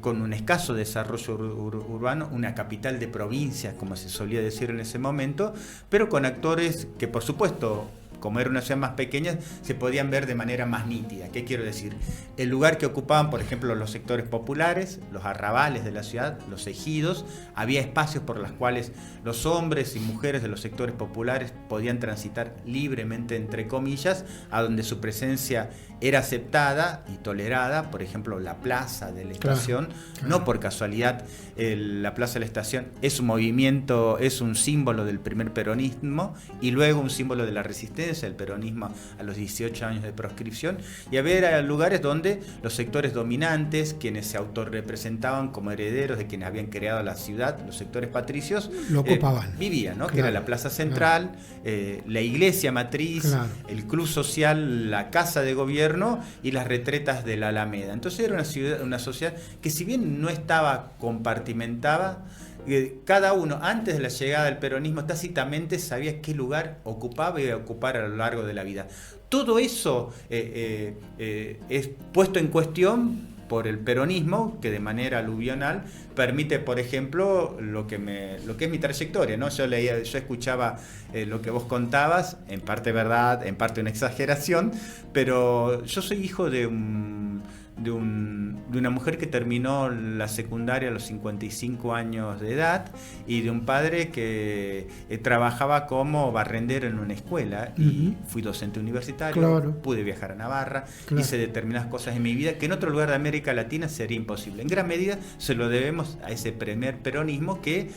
con un escaso desarrollo urbano, una capital de provincia, como se solía decir en ese momento, pero con actores que, por supuesto, como era una ciudad más pequeña, se podían ver de manera más nítida. ¿Qué quiero decir? El lugar que ocupaban, por ejemplo, los sectores populares, los arrabales de la ciudad, los ejidos, había espacios por los cuales los hombres y mujeres de los sectores populares podían transitar libremente, entre comillas, a donde su presencia era aceptada y tolerada. Por ejemplo, la Plaza de la Estación, no por casualidad, la Plaza de la Estación es un movimiento, es un símbolo del primer peronismo y luego un símbolo de la resistencia del peronismo a los 18 años de proscripción, y había lugares donde los sectores dominantes, quienes se autorrepresentaban como herederos de quienes habían creado la ciudad, los sectores patricios, lo ocupaban. Vivían, ¿no? Claro. Que era la Plaza Central, la iglesia matriz, el club social, la casa de gobierno y las retretas de la Alameda. Entonces era una sociedad que, si bien no estaba compartimentada, cada uno, antes de la llegada del peronismo, tácitamente sabía qué lugar ocupaba y iba a ocupar a lo largo de la vida. Todo eso es puesto en cuestión por el peronismo, que de manera aluvional permite, por ejemplo, lo que es mi trayectoria, ¿no? Yo escuchaba lo que vos contabas, en parte verdad, en parte una exageración, pero yo soy hijo de una mujer que terminó la secundaria a los 55 años de edad y de un padre que trabajaba como barrendero en una escuela, y fui docente universitario, pude viajar a Navarra, hice determinadas cosas en mi vida que en otro lugar de América Latina sería imposible. En gran medida se lo debemos a ese primer peronismo que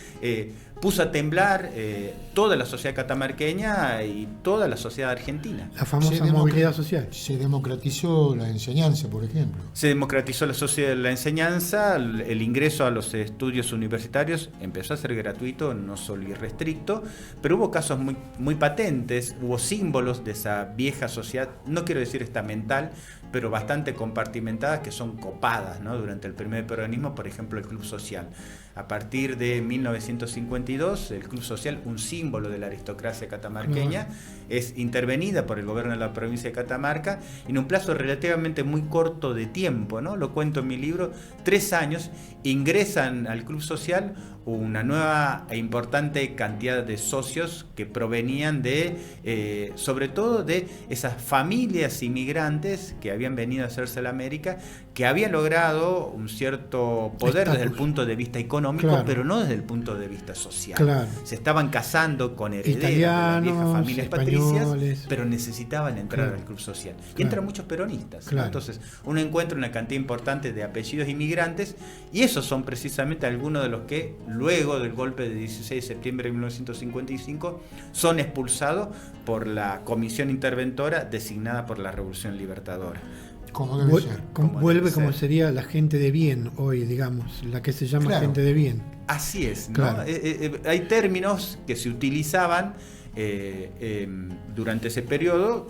puso a temblar toda la sociedad catamarqueña y toda la sociedad argentina. La famosa movilidad social. Se democratizó la enseñanza, por ejemplo. Se democratizó la enseñanza, el ingreso a los estudios universitarios empezó a ser gratuito, no solo irrestricto, pero hubo casos muy, muy patentes, hubo símbolos de esa vieja sociedad, no quiero decir estamental, pero bastante compartimentadas, que son copadas, ¿no? Durante el primer peronismo, por ejemplo, el Club Social. A partir de 1952, el Club Social, un símbolo de la aristocracia catamarqueña, es intervenida por el gobierno de la provincia de Catamarca en un plazo relativamente muy corto de tiempo, ¿no? Lo cuento en mi libro, 3 años, ingresan al Club Social una nueva e importante cantidad de socios que provenían de, sobre todo de esas familias inmigrantes que habían venido a hacerse a la América, que habían logrado un cierto poder desde el punto de vista económico, pero no desde el punto de vista social. Se estaban casando con herederos de las viejas familias patricias, pero necesitaban entrar al Club Social. Y entran muchos peronistas, ¿no? Entonces uno encuentra una cantidad importante de apellidos inmigrantes, y esos son precisamente algunos de los que luego del golpe de 16 de septiembre de 1955 son expulsados por la comisión interventora designada por la Revolución Libertadora. Como debe ser. Vuelve como sería la gente de bien hoy, digamos, la que se llama gente de bien. Así es, ¿no? Hay términos que se utilizaban durante ese periodo,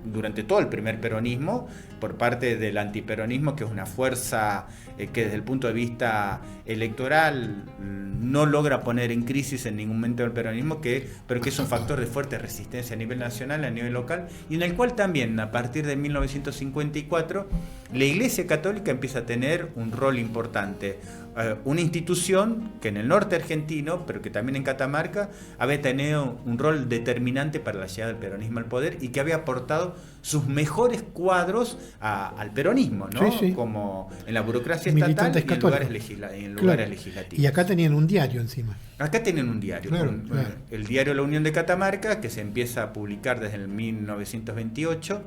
durante todo el primer peronismo, por parte del antiperonismo, que es una fuerza que desde el punto de vista electoral no logra poner en crisis en ningún momento el peronismo, pero que es un factor de fuerte resistencia a nivel nacional, a nivel local, y en el cual también a partir de 1954 la Iglesia Católica empieza a tener un rol importante. Una institución que en el norte argentino, pero que también en Catamarca, había tenido un rol determinante para la llegada del peronismo al poder y que había aportado sus mejores cuadros al peronismo, ¿no? Como en la burocracia estatal y en lugares legislativos. Y acá tenían un diario encima. Acá tienen un diario, el diario La Unión de Catamarca, que se empieza a publicar desde el 1928,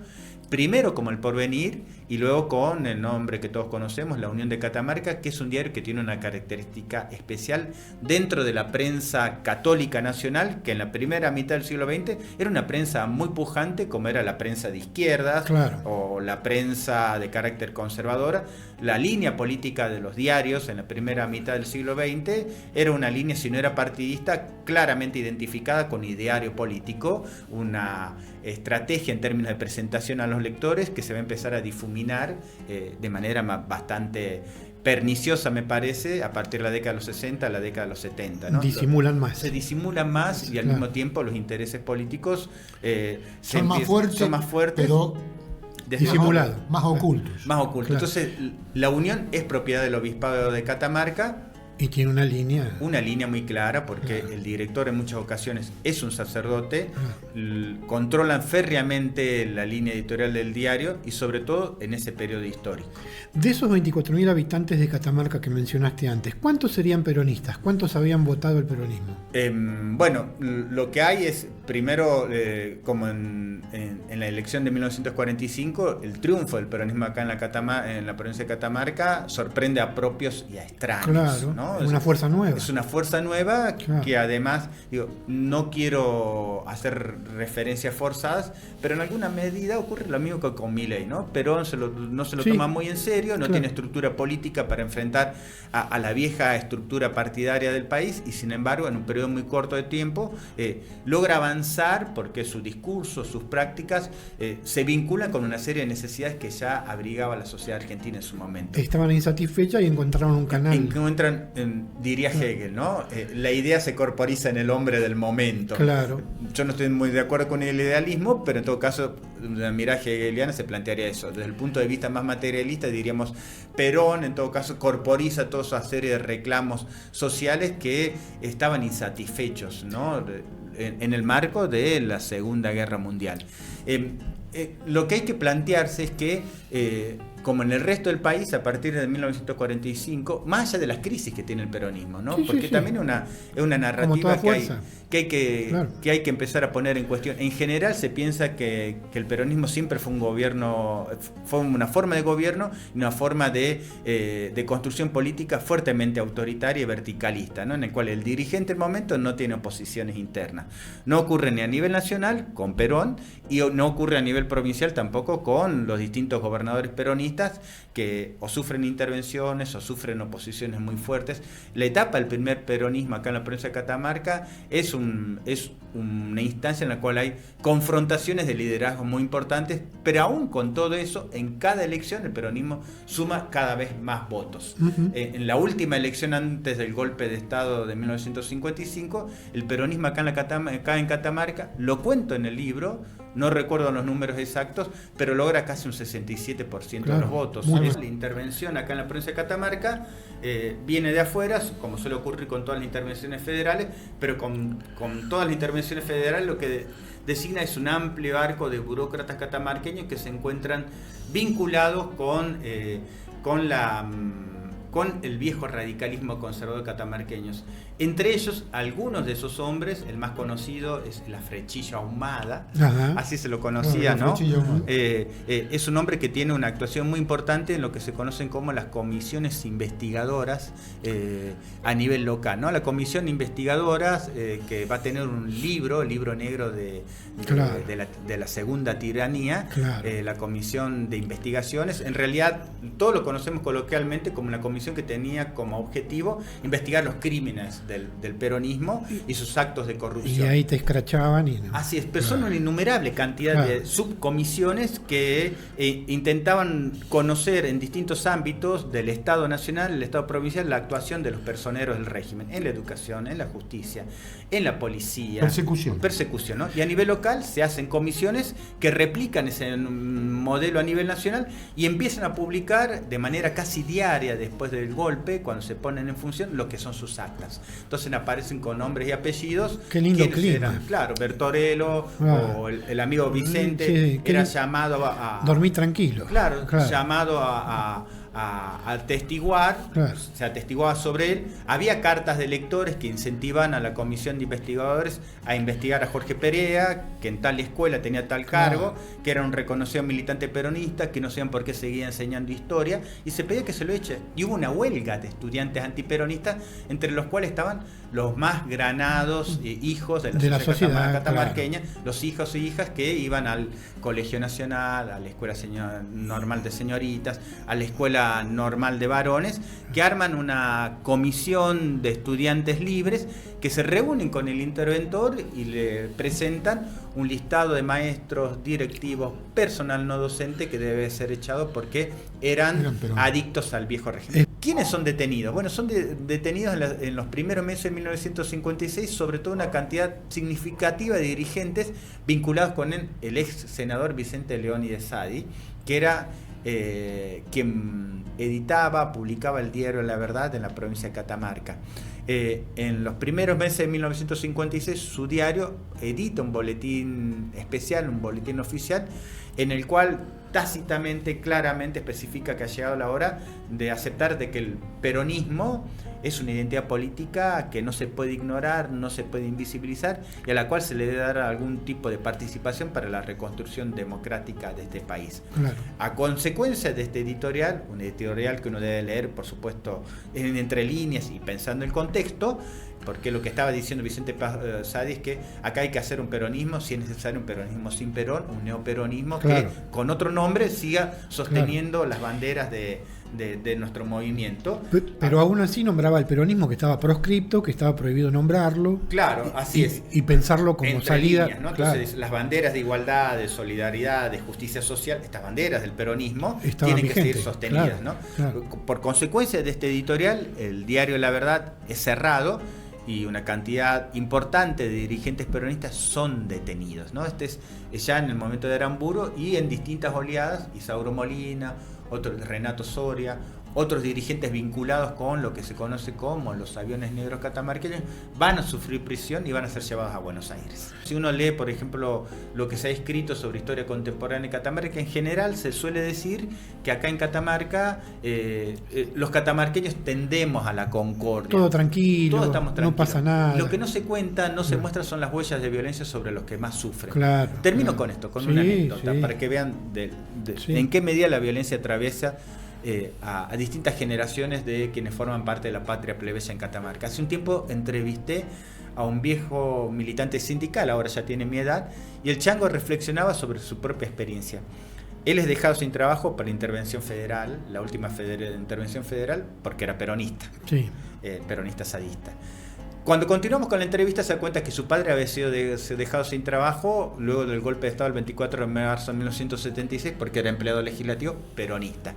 primero como El Porvenir y luego con el nombre que todos conocemos, La Unión de Catamarca, que es un diario que tiene una característica especial dentro de la prensa católica nacional, que en la primera mitad del siglo XX era una prensa muy pujante, como era la prensa de izquierdas o la prensa de carácter conservadora. La línea política de los diarios en la primera mitad del siglo XX era una línea, si no era partidista, claramente identificada con ideario político, una estrategia en términos de presentación a los lectores que se va a empezar a difuminar de manera bastante perniciosa, me parece, a partir de la década de los 60 a la década de los 70, ¿no? Disimulan más. Se disimulan más y al mismo tiempo los intereses políticos son más fuertes, pero disimulados. Más ocultos. Más ocultos. Entonces, la Unión es propiedad del Obispado de Catamarca. Y tiene una línea. Una línea muy clara, porque el director en muchas ocasiones es un sacerdote, controlan férreamente la línea editorial del diario y sobre todo en ese periodo histórico. De esos 24.000 habitantes de Catamarca que mencionaste antes, ¿cuántos serían peronistas? ¿Cuántos habían votado el peronismo? Bueno, lo que hay es, primero, como en la elección de 1945, el triunfo del peronismo acá en la provincia de Catamarca sorprende a propios y a extraños, ¿no? Es una fuerza nueva. Es una fuerza nueva que además, no quiero hacer referencias forzadas, pero en alguna medida ocurre lo mismo que con Milei, ¿no? Perón no se lo toma muy en serio, no tiene estructura política para enfrentar a la vieja estructura partidaria del país y sin embargo en un periodo muy corto de tiempo logra avanzar porque su discurso, sus prácticas se vinculan con una serie de necesidades que ya abrigaba la sociedad argentina en su momento. Estaban insatisfechas y encontraron un canal. Diría Hegel, ¿no? La idea se corporiza en el hombre del momento. Claro. Yo no estoy muy de acuerdo con el idealismo, pero en todo caso, la mirada hegeliana se plantearía eso. Desde el punto de vista más materialista, diríamos, Perón, en todo caso, corporiza toda esa serie de reclamos sociales que estaban insatisfechos, ¿no? En el marco de la Segunda Guerra Mundial. Lo que hay que plantearse es que como en el resto del país, a partir de 1945, más allá de las crisis que tiene el peronismo, ¿no? Sí, Porque sí, sí. también es una narrativa fuerza. que hay que empezar a poner en cuestión. En general se piensa que el peronismo siempre fue un gobierno, fue una forma de gobierno y una forma de construcción política fuertemente autoritaria y verticalista, ¿no? En el cual el dirigente en el momento no tiene oposiciones internas. No ocurre ni a nivel nacional con Perón y no ocurre a nivel provincial tampoco con los distintos gobernadores peronistas que o sufren intervenciones o sufren oposiciones muy fuertes. La etapa del primer peronismo acá en la provincia de Catamarca es una instancia en la cual hay confrontaciones de liderazgo muy importantes, pero aún con todo eso, en cada elección el peronismo suma cada vez más votos. En la última elección antes del golpe de Estado de 1955, el peronismo acá en Catamarca, lo cuento en el libro, no recuerdo los números exactos, pero logra casi un 67% de los votos. La intervención acá en la provincia de Catamarca viene de afuera, como suele ocurrir con todas las intervenciones federales, pero con todas las intervenciones federales lo que designa es un amplio arco de burócratas catamarqueños que se encuentran vinculados con el viejo radicalismo conservador catamarqueños. Entre ellos, algunos de esos hombres, el más conocido es la Frechilla Ahumada, así se lo conocía, ¿no? Es un hombre que tiene una actuación muy importante en lo que se conocen como las comisiones investigadoras a nivel local, ¿no? La comisión investigadora que va a tener un libro negro de la segunda tiranía, la comisión de investigaciones. En realidad, todos lo conocemos coloquialmente como una comisión que tenía como objetivo investigar los crímenes del peronismo y sus actos de corrupción. Y ahí te escrachaban. Así es, pero son una innumerable cantidad de subcomisiones que intentaban conocer en distintos ámbitos del Estado nacional, el Estado provincial, la actuación de los personeros del régimen, en la educación, en la justicia, en la policía. Persecución, ¿no? Y a nivel local se hacen comisiones que replican ese modelo a nivel nacional y empiezan a publicar de manera casi diaria después del golpe, cuando se ponen en función, lo que son sus actas. Entonces aparecen con nombres y apellidos. Qué lindo clima. Claro, Bertorello o el amigo Vicente era llamado a dormir tranquilo. Claro. Llamado a atestiguar, se atestiguaba sobre él. Había cartas de lectores que incentivaban a la comisión de investigadores a investigar a Jorge Perea, que en tal escuela tenía tal cargo, que era un reconocido militante peronista, que no sabían por qué seguía enseñando historia, y se pedía que se lo eche. Y hubo una huelga de estudiantes antiperonistas, entre los cuales estaban los más granados hijos de la sociedad catamarqueña, los hijos e hijas que iban al Colegio Nacional, a la Escuela Normal de Señoritas, a la Escuela Normal de Varones, que arman una comisión de estudiantes libres que se reúnen con el interventor y le presentan un listado de maestros, directivos, personal no docente que debe ser echado porque eran adictos al viejo régimen. ¿Quiénes son detenidos? Bueno, son detenidos en los primeros meses de 1956, sobre todo una cantidad significativa de dirigentes vinculados con el ex senador Vicente Leónides Sadi, que era quien editaba, publicaba el diario La Verdad en la provincia de Catamarca. En los primeros meses de 1956 su diario edita un boletín especial, un boletín oficial, en el cual tácitamente, claramente especifica que ha llegado la hora de aceptar de que el peronismo es una identidad política que no se puede ignorar, no se puede invisibilizar y a la cual se le debe dar algún tipo de participación para la reconstrucción democrática de este país. A consecuencia de este editorial, un editorial que uno debe leer, por supuesto, entre líneas y pensando el contexto, porque lo que estaba diciendo Vicente Sadi es que acá hay que hacer un peronismo, si es necesario un peronismo sin Perón, un neoperonismo que con otro nombre siga sosteniendo las banderas de nuestro movimiento. Pero aún así nombraba el peronismo que estaba proscripto, que estaba prohibido nombrarlo. Claro, así es. Y pensarlo como entre salida. Líneas, ¿no? Entonces, las banderas de igualdad, de solidaridad, de justicia social, estas banderas del peronismo tienen que seguir sostenidas, ¿no? Por consecuencia de este editorial, el diario La Verdad es cerrado y una cantidad importante de dirigentes peronistas son detenidos, ¿no? Este es ya en el momento de Aramburu y en distintas oleadas, Isauro Molina, otro Renato Soria, otros dirigentes vinculados con lo que se conoce como los aviones negros catamarqueños van a sufrir prisión y van a ser llevados a Buenos Aires. Si uno lee, por ejemplo, lo que se ha escrito sobre historia contemporánea de Catamarca, en general se suele decir que acá en Catamarca los catamarqueños tendemos a la concordia. Todo tranquilo, Todos estamos tranquilos. no pasa nada. Lo que no se cuenta, no se muestra son las huellas de violencia sobre los que más sufren. Claro, Termino claro. con esto, con Sí, una anécdota, sí. para que vean Sí. en qué medida la violencia atraviesa a distintas generaciones de quienes forman parte de la patria plebeya en Catamarca. Hace un tiempo entrevisté a un viejo militante sindical, ahora ya tiene mi edad, y el chango reflexionaba sobre su propia experiencia. Él es dejado sin trabajo por la intervención federal, la última intervención federal, porque era peronista, Sí. peronista sadista. Cuando continuamos con la entrevista se da cuenta que su padre había sido dejado sin trabajo luego del golpe de Estado el 24 de marzo de 1976 porque era empleado legislativo peronista.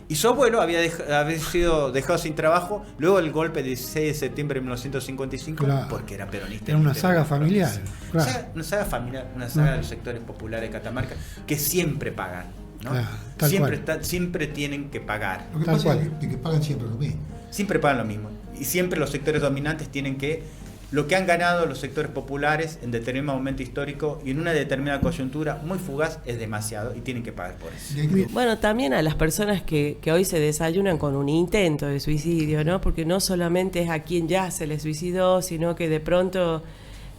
Y su abuelo había sido dejado sin trabajo luego del golpe del 16 de septiembre de 1955 Claro. porque era peronista. Era una saga familiar. Claro. Una saga familiar, una saga de los sectores populares de Catamarca que siempre pagan, ¿no? Claro, tal Siempre tienen que pagar. Lo que Tal pasa cual. es que pagan siempre lo mismo. Siempre pagan lo mismo. Y siempre los sectores dominantes tienen que, lo que han ganado los sectores populares en determinado momento histórico y en una determinada coyuntura muy fugaz es demasiado y tienen que pagar por eso. Y hay que- Bueno, también a las personas que hoy se desayunan con un intento de suicidio, ¿no? Porque no solamente es a quien ya se le suicidó, sino que de pronto,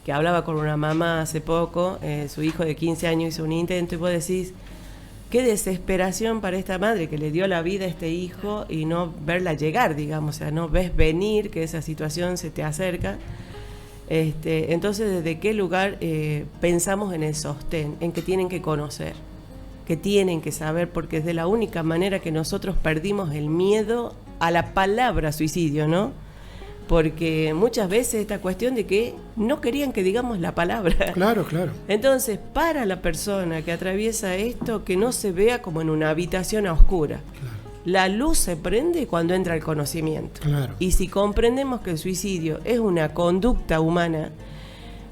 que hablaba con una mamá hace poco, su hijo de 15 años hizo un intento y vos decís, qué desesperación para esta madre que le dio la vida a este hijo y no verla llegar, digamos, o sea, no ves venir que esa situación se te acerca. Entonces, ¿desde qué lugar pensamos en el sostén? En que tienen que conocer, que tienen que saber, porque es de la única manera que nosotros perdimos el miedo a la palabra suicidio, ¿no? Porque muchas veces esta cuestión de que no querían que digamos la palabra. Claro, claro. Entonces, para la persona que atraviesa esto, que no se vea como en una habitación a oscura. Claro. La luz se prende cuando entra el conocimiento. Claro. Y si comprendemos que el suicidio es una conducta humana,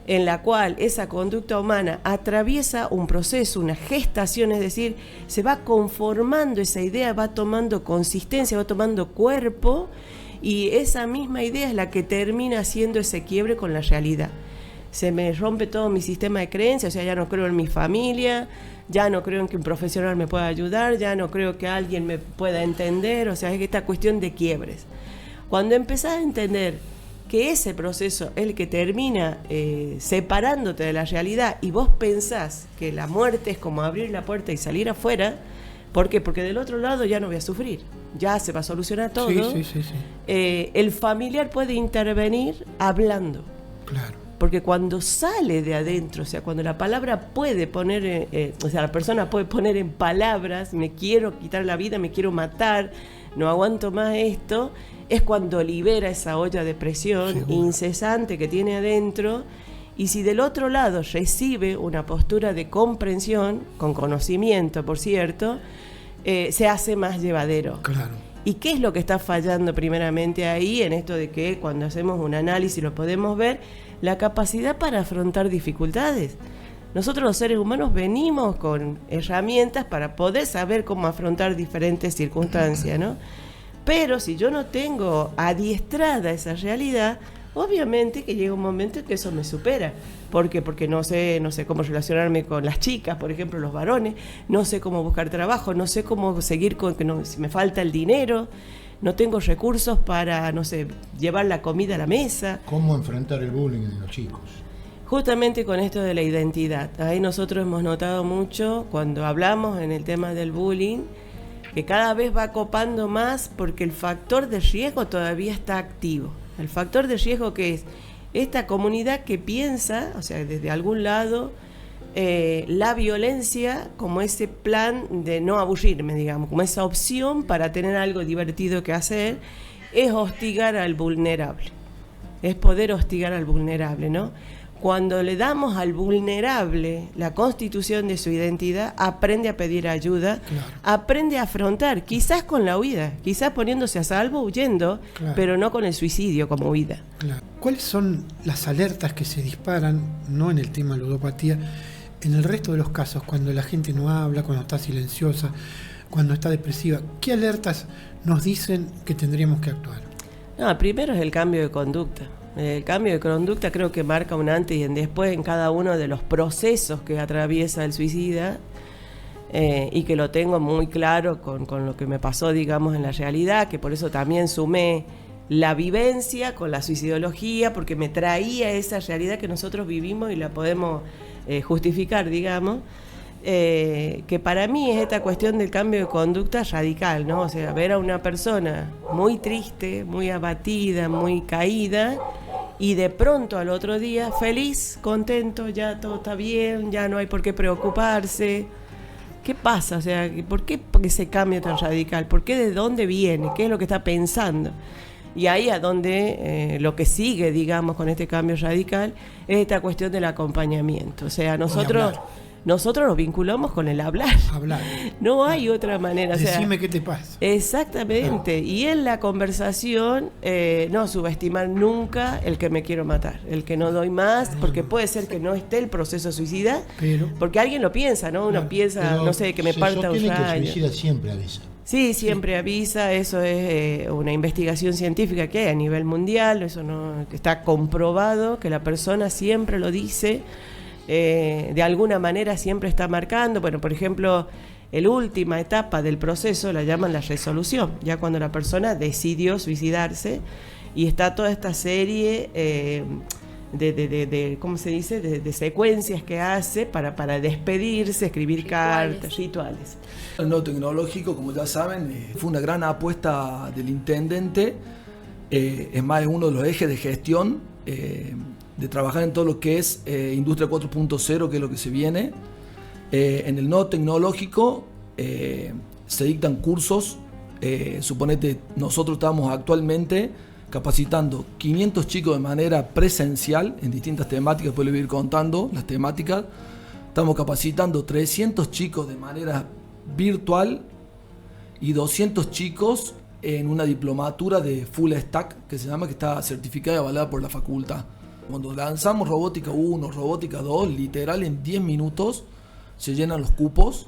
en la cual esa conducta humana atraviesa un proceso, una gestación, es decir, se va conformando esa idea, va tomando consistencia, va tomando cuerpo, y esa misma idea es la que termina haciendo ese quiebre con la realidad. Se me rompe todo mi sistema de creencias, o sea, ya no creo en mi familia, ya no creo en que un profesional me pueda ayudar, ya no creo que alguien me pueda entender, o sea, es esta cuestión de quiebres. Cuando empezás a entender que ese proceso es el que termina separándote de la realidad y vos pensás que la muerte es como abrir la puerta y salir afuera, ¿por qué? Porque del otro lado ya no voy a sufrir, ya se va a solucionar todo. Sí. El familiar puede intervenir hablando. Claro. Porque cuando sale de adentro, o sea, cuando la palabra puede poner, o sea, la persona puede poner en palabras, me quiero quitar la vida, me quiero matar, no aguanto más esto, es cuando libera esa olla de presión Seguro. incesante que tiene adentro. Y si del otro lado recibe una postura de comprensión, con conocimiento, por cierto, se hace más llevadero. Claro. ¿Y qué es lo que está fallando primeramente ahí, en esto de que cuando hacemos un análisis lo podemos ver? La capacidad para afrontar dificultades. Nosotros los seres humanos venimos con herramientas para poder saber cómo afrontar diferentes circunstancias, ¿no? Pero si yo no tengo adiestrada esa realidad, obviamente que llega un momento en que eso me supera. ¿Por qué? Porque no sé cómo relacionarme con las chicas, por ejemplo, los varones, no sé cómo buscar trabajo, no sé cómo seguir con que si me falta el dinero, no tengo recursos para, no sé, llevar la comida a la mesa. ¿Cómo enfrentar el bullying de los chicos? Justamente con esto de la identidad. Ahí nosotros hemos notado mucho cuando hablamos en el tema del bullying, que cada vez va copando más porque el factor de riesgo todavía está activo. El factor de riesgo que es esta comunidad que piensa, o sea, desde algún lado, la violencia como ese plan de no aburrirme, digamos, como esa opción para tener algo divertido que hacer, es hostigar al vulnerable. Es poder hostigar al vulnerable, ¿no? Cuando le damos al vulnerable la constitución de su identidad, aprende a pedir ayuda, Claro. aprende a afrontar, quizás con la huida, quizás poniéndose a salvo, huyendo, Claro. pero no con el suicidio como huida. Claro. ¿Cuáles son las alertas que se disparan, no en el tema ludopatía, en el resto de los casos, cuando la gente no habla, cuando está silenciosa, cuando está depresiva, ¿qué alertas nos dicen que tendríamos que actuar? No, primero es el cambio de conducta. El cambio de conducta creo que marca un antes y un después en cada uno de los procesos que atraviesa el suicida, y que lo tengo muy claro con lo que me pasó, digamos, en la realidad, que por eso también sumé la vivencia con la suicidología, porque me traía esa realidad que nosotros vivimos y la podemos justificar, digamos. Que para mí es esta cuestión del cambio de conducta radical, ¿no? O sea, ver a una persona muy triste, muy abatida, muy caída, y de pronto al otro día feliz, contento, ya todo está bien, ya no hay por qué preocuparse. ¿Qué pasa? O sea, ¿por qué ese cambio tan radical? ¿Por qué? ¿De dónde viene? ¿Qué es lo que está pensando? Y ahí a donde lo que sigue, digamos, con este cambio radical es esta cuestión del acompañamiento. O sea, nosotros nos vinculamos con el hablar. Hablar. No hay otra manera. O sea, decime qué te pasa. Exactamente. Y en la conversación, no subestimar nunca el que me quiero matar, el que no doy más, porque puede ser que no esté el proceso suicida, porque alguien lo piensa, ¿no? Uno piensa, no sé, que me parta un rayo. Que el suicida siempre avisa. Sí, siempre avisa, eso es una investigación científica que hay a nivel mundial, eso no está comprobado, que la persona siempre lo dice. De alguna manera siempre está marcando. Bueno, por ejemplo, la última etapa del proceso la llaman la resolución, ya cuando la persona decidió suicidarse, y está toda esta serie de ¿cómo se dice? De secuencias que hace para despedirse, escribir cartas, rituales. El nodo tecnológico, como ya saben, fue una gran apuesta del intendente, es más, es uno de los ejes de gestión, de trabajar en todo lo que es Industria 4.0, que es lo que se viene. En el nodo tecnológico se dictan cursos. Suponete, nosotros estamos actualmente capacitando 500 chicos de manera presencial en distintas temáticas, después les voy a ir contando las temáticas. Estamos capacitando 300 chicos de manera virtual y 200 chicos en una diplomatura de Full Stack, que se llama, que está certificada y avalada por la facultad. Cuando lanzamos Robótica 1, Robótica 2, literal en 10 minutos se llenan los cupos.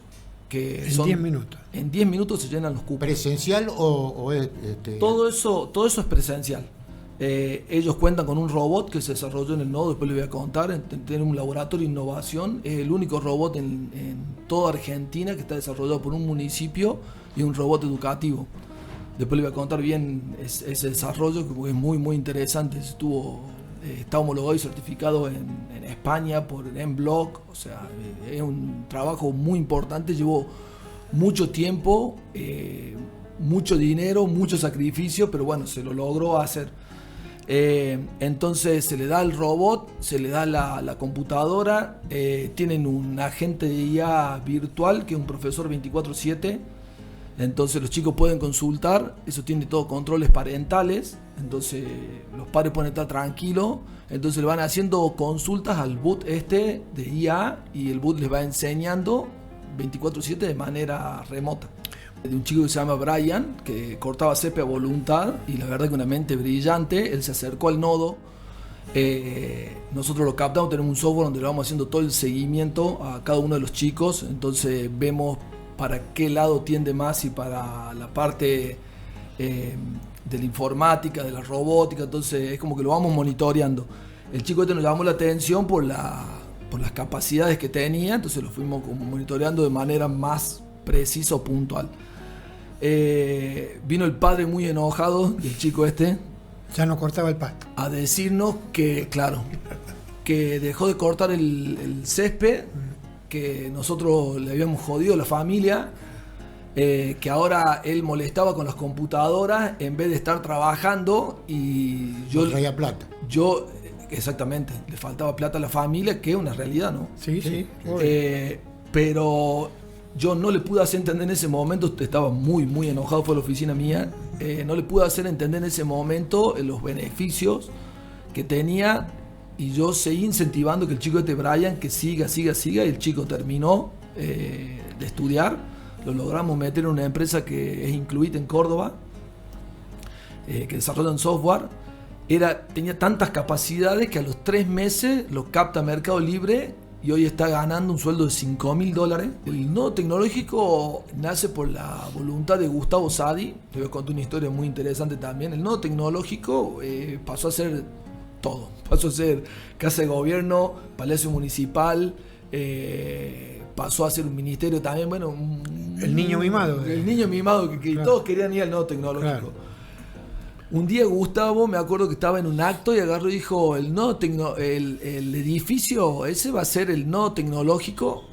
En 10 minutos. En 10 minutos se llenan los cupos. ¿Presencial o es...? Todo eso es presencial. Ellos cuentan con un robot que se desarrolló en el nodo, después les voy a contar. Tienen un laboratorio de innovación. Es el único robot en toda Argentina que está desarrollado por un municipio y un robot educativo. Después les voy a contar bien ese desarrollo, que es muy, muy interesante. Está homologado y certificado en España por M-Block, o sea, es un trabajo muy importante, llevó mucho tiempo, mucho dinero, mucho sacrificio, pero bueno, se lo logró hacer. Entonces se le da el robot, se le da la computadora, tienen un agente de IA virtual que es un profesor 24/7. Entonces los chicos pueden consultar, eso tiene todo controles parentales, entonces los padres pueden estar tranquilos, entonces le van haciendo consultas al boot de IA y el boot les va enseñando 24/7 de manera remota. De un chico que se llama Brian, que cortaba césped a voluntad y la verdad que una mente brillante, él se acercó al nodo, nosotros lo captamos, tenemos un software donde le vamos haciendo todo el seguimiento a cada uno de los chicos, entonces vemos para qué lado tiende más, si para la parte de la informática, de la robótica, entonces es como que lo vamos monitoreando. El chico nos llamó la atención por las capacidades que tenía, entonces lo fuimos como monitoreando de manera más precisa o puntual. Vino el padre muy enojado del chico ya no cortaba el pasto, a decirnos que, claro, que dejó de cortar el césped, que nosotros le habíamos jodido a la familia, que ahora él molestaba con las computadoras en vez de estar trabajando, y yo... No traía plata. Exactamente, le faltaba plata a la familia, que es una realidad, ¿no? Sí. Pero yo no le pude hacer entender en ese momento, estaba muy, muy enojado, fue a la oficina mía, no le pude hacer entender en ese momento los beneficios que tenía. Y yo seguí incentivando que el chico Brian, que siga, y el chico terminó de estudiar, lo logramos meter en una empresa que es Incluit en Córdoba, que desarrollan software. Tenía tantas capacidades que a los 3 meses lo capta Mercado Libre y hoy está ganando un sueldo de $5.000. El nodo tecnológico nace por la voluntad de Gustavo Sadi. Te voy a contar una historia muy interesante también. El nodo tecnológico pasó a ser todo. Pasó a ser Casa de Gobierno, Palacio Municipal, pasó a ser un ministerio también. Bueno, el niño mimado. El niño mimado que claro. Todos querían ir al nodo tecnológico. Claro. Un día Gustavo, me acuerdo que estaba en un acto y agarró y dijo, el edificio ese va a ser el nodo tecnológico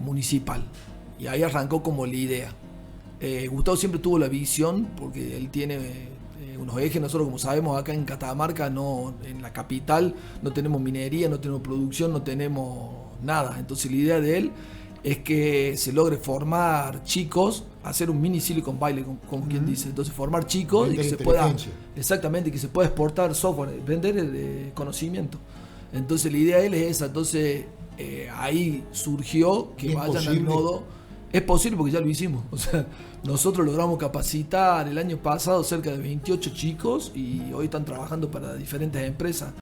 municipal. Y ahí arrancó como la idea. Gustavo siempre tuvo la visión, porque él tiene unos ejes. Nosotros, como sabemos, acá en Catamarca, en la capital, no tenemos minería, no tenemos producción, no tenemos nada. Entonces la idea de él es que se logre formar chicos, hacer un mini Silicon Valley, como quien dice. Entonces formar chicos y que se pueda, exactamente, que se pueda exportar software, vender el conocimiento. Entonces la idea de él es esa. Entonces ahí surgió que vayan al nodo. Es posible porque ya lo hicimos. O sea, nosotros logramos capacitar el año pasado cerca de 28 chicos y hoy están trabajando para diferentes empresas.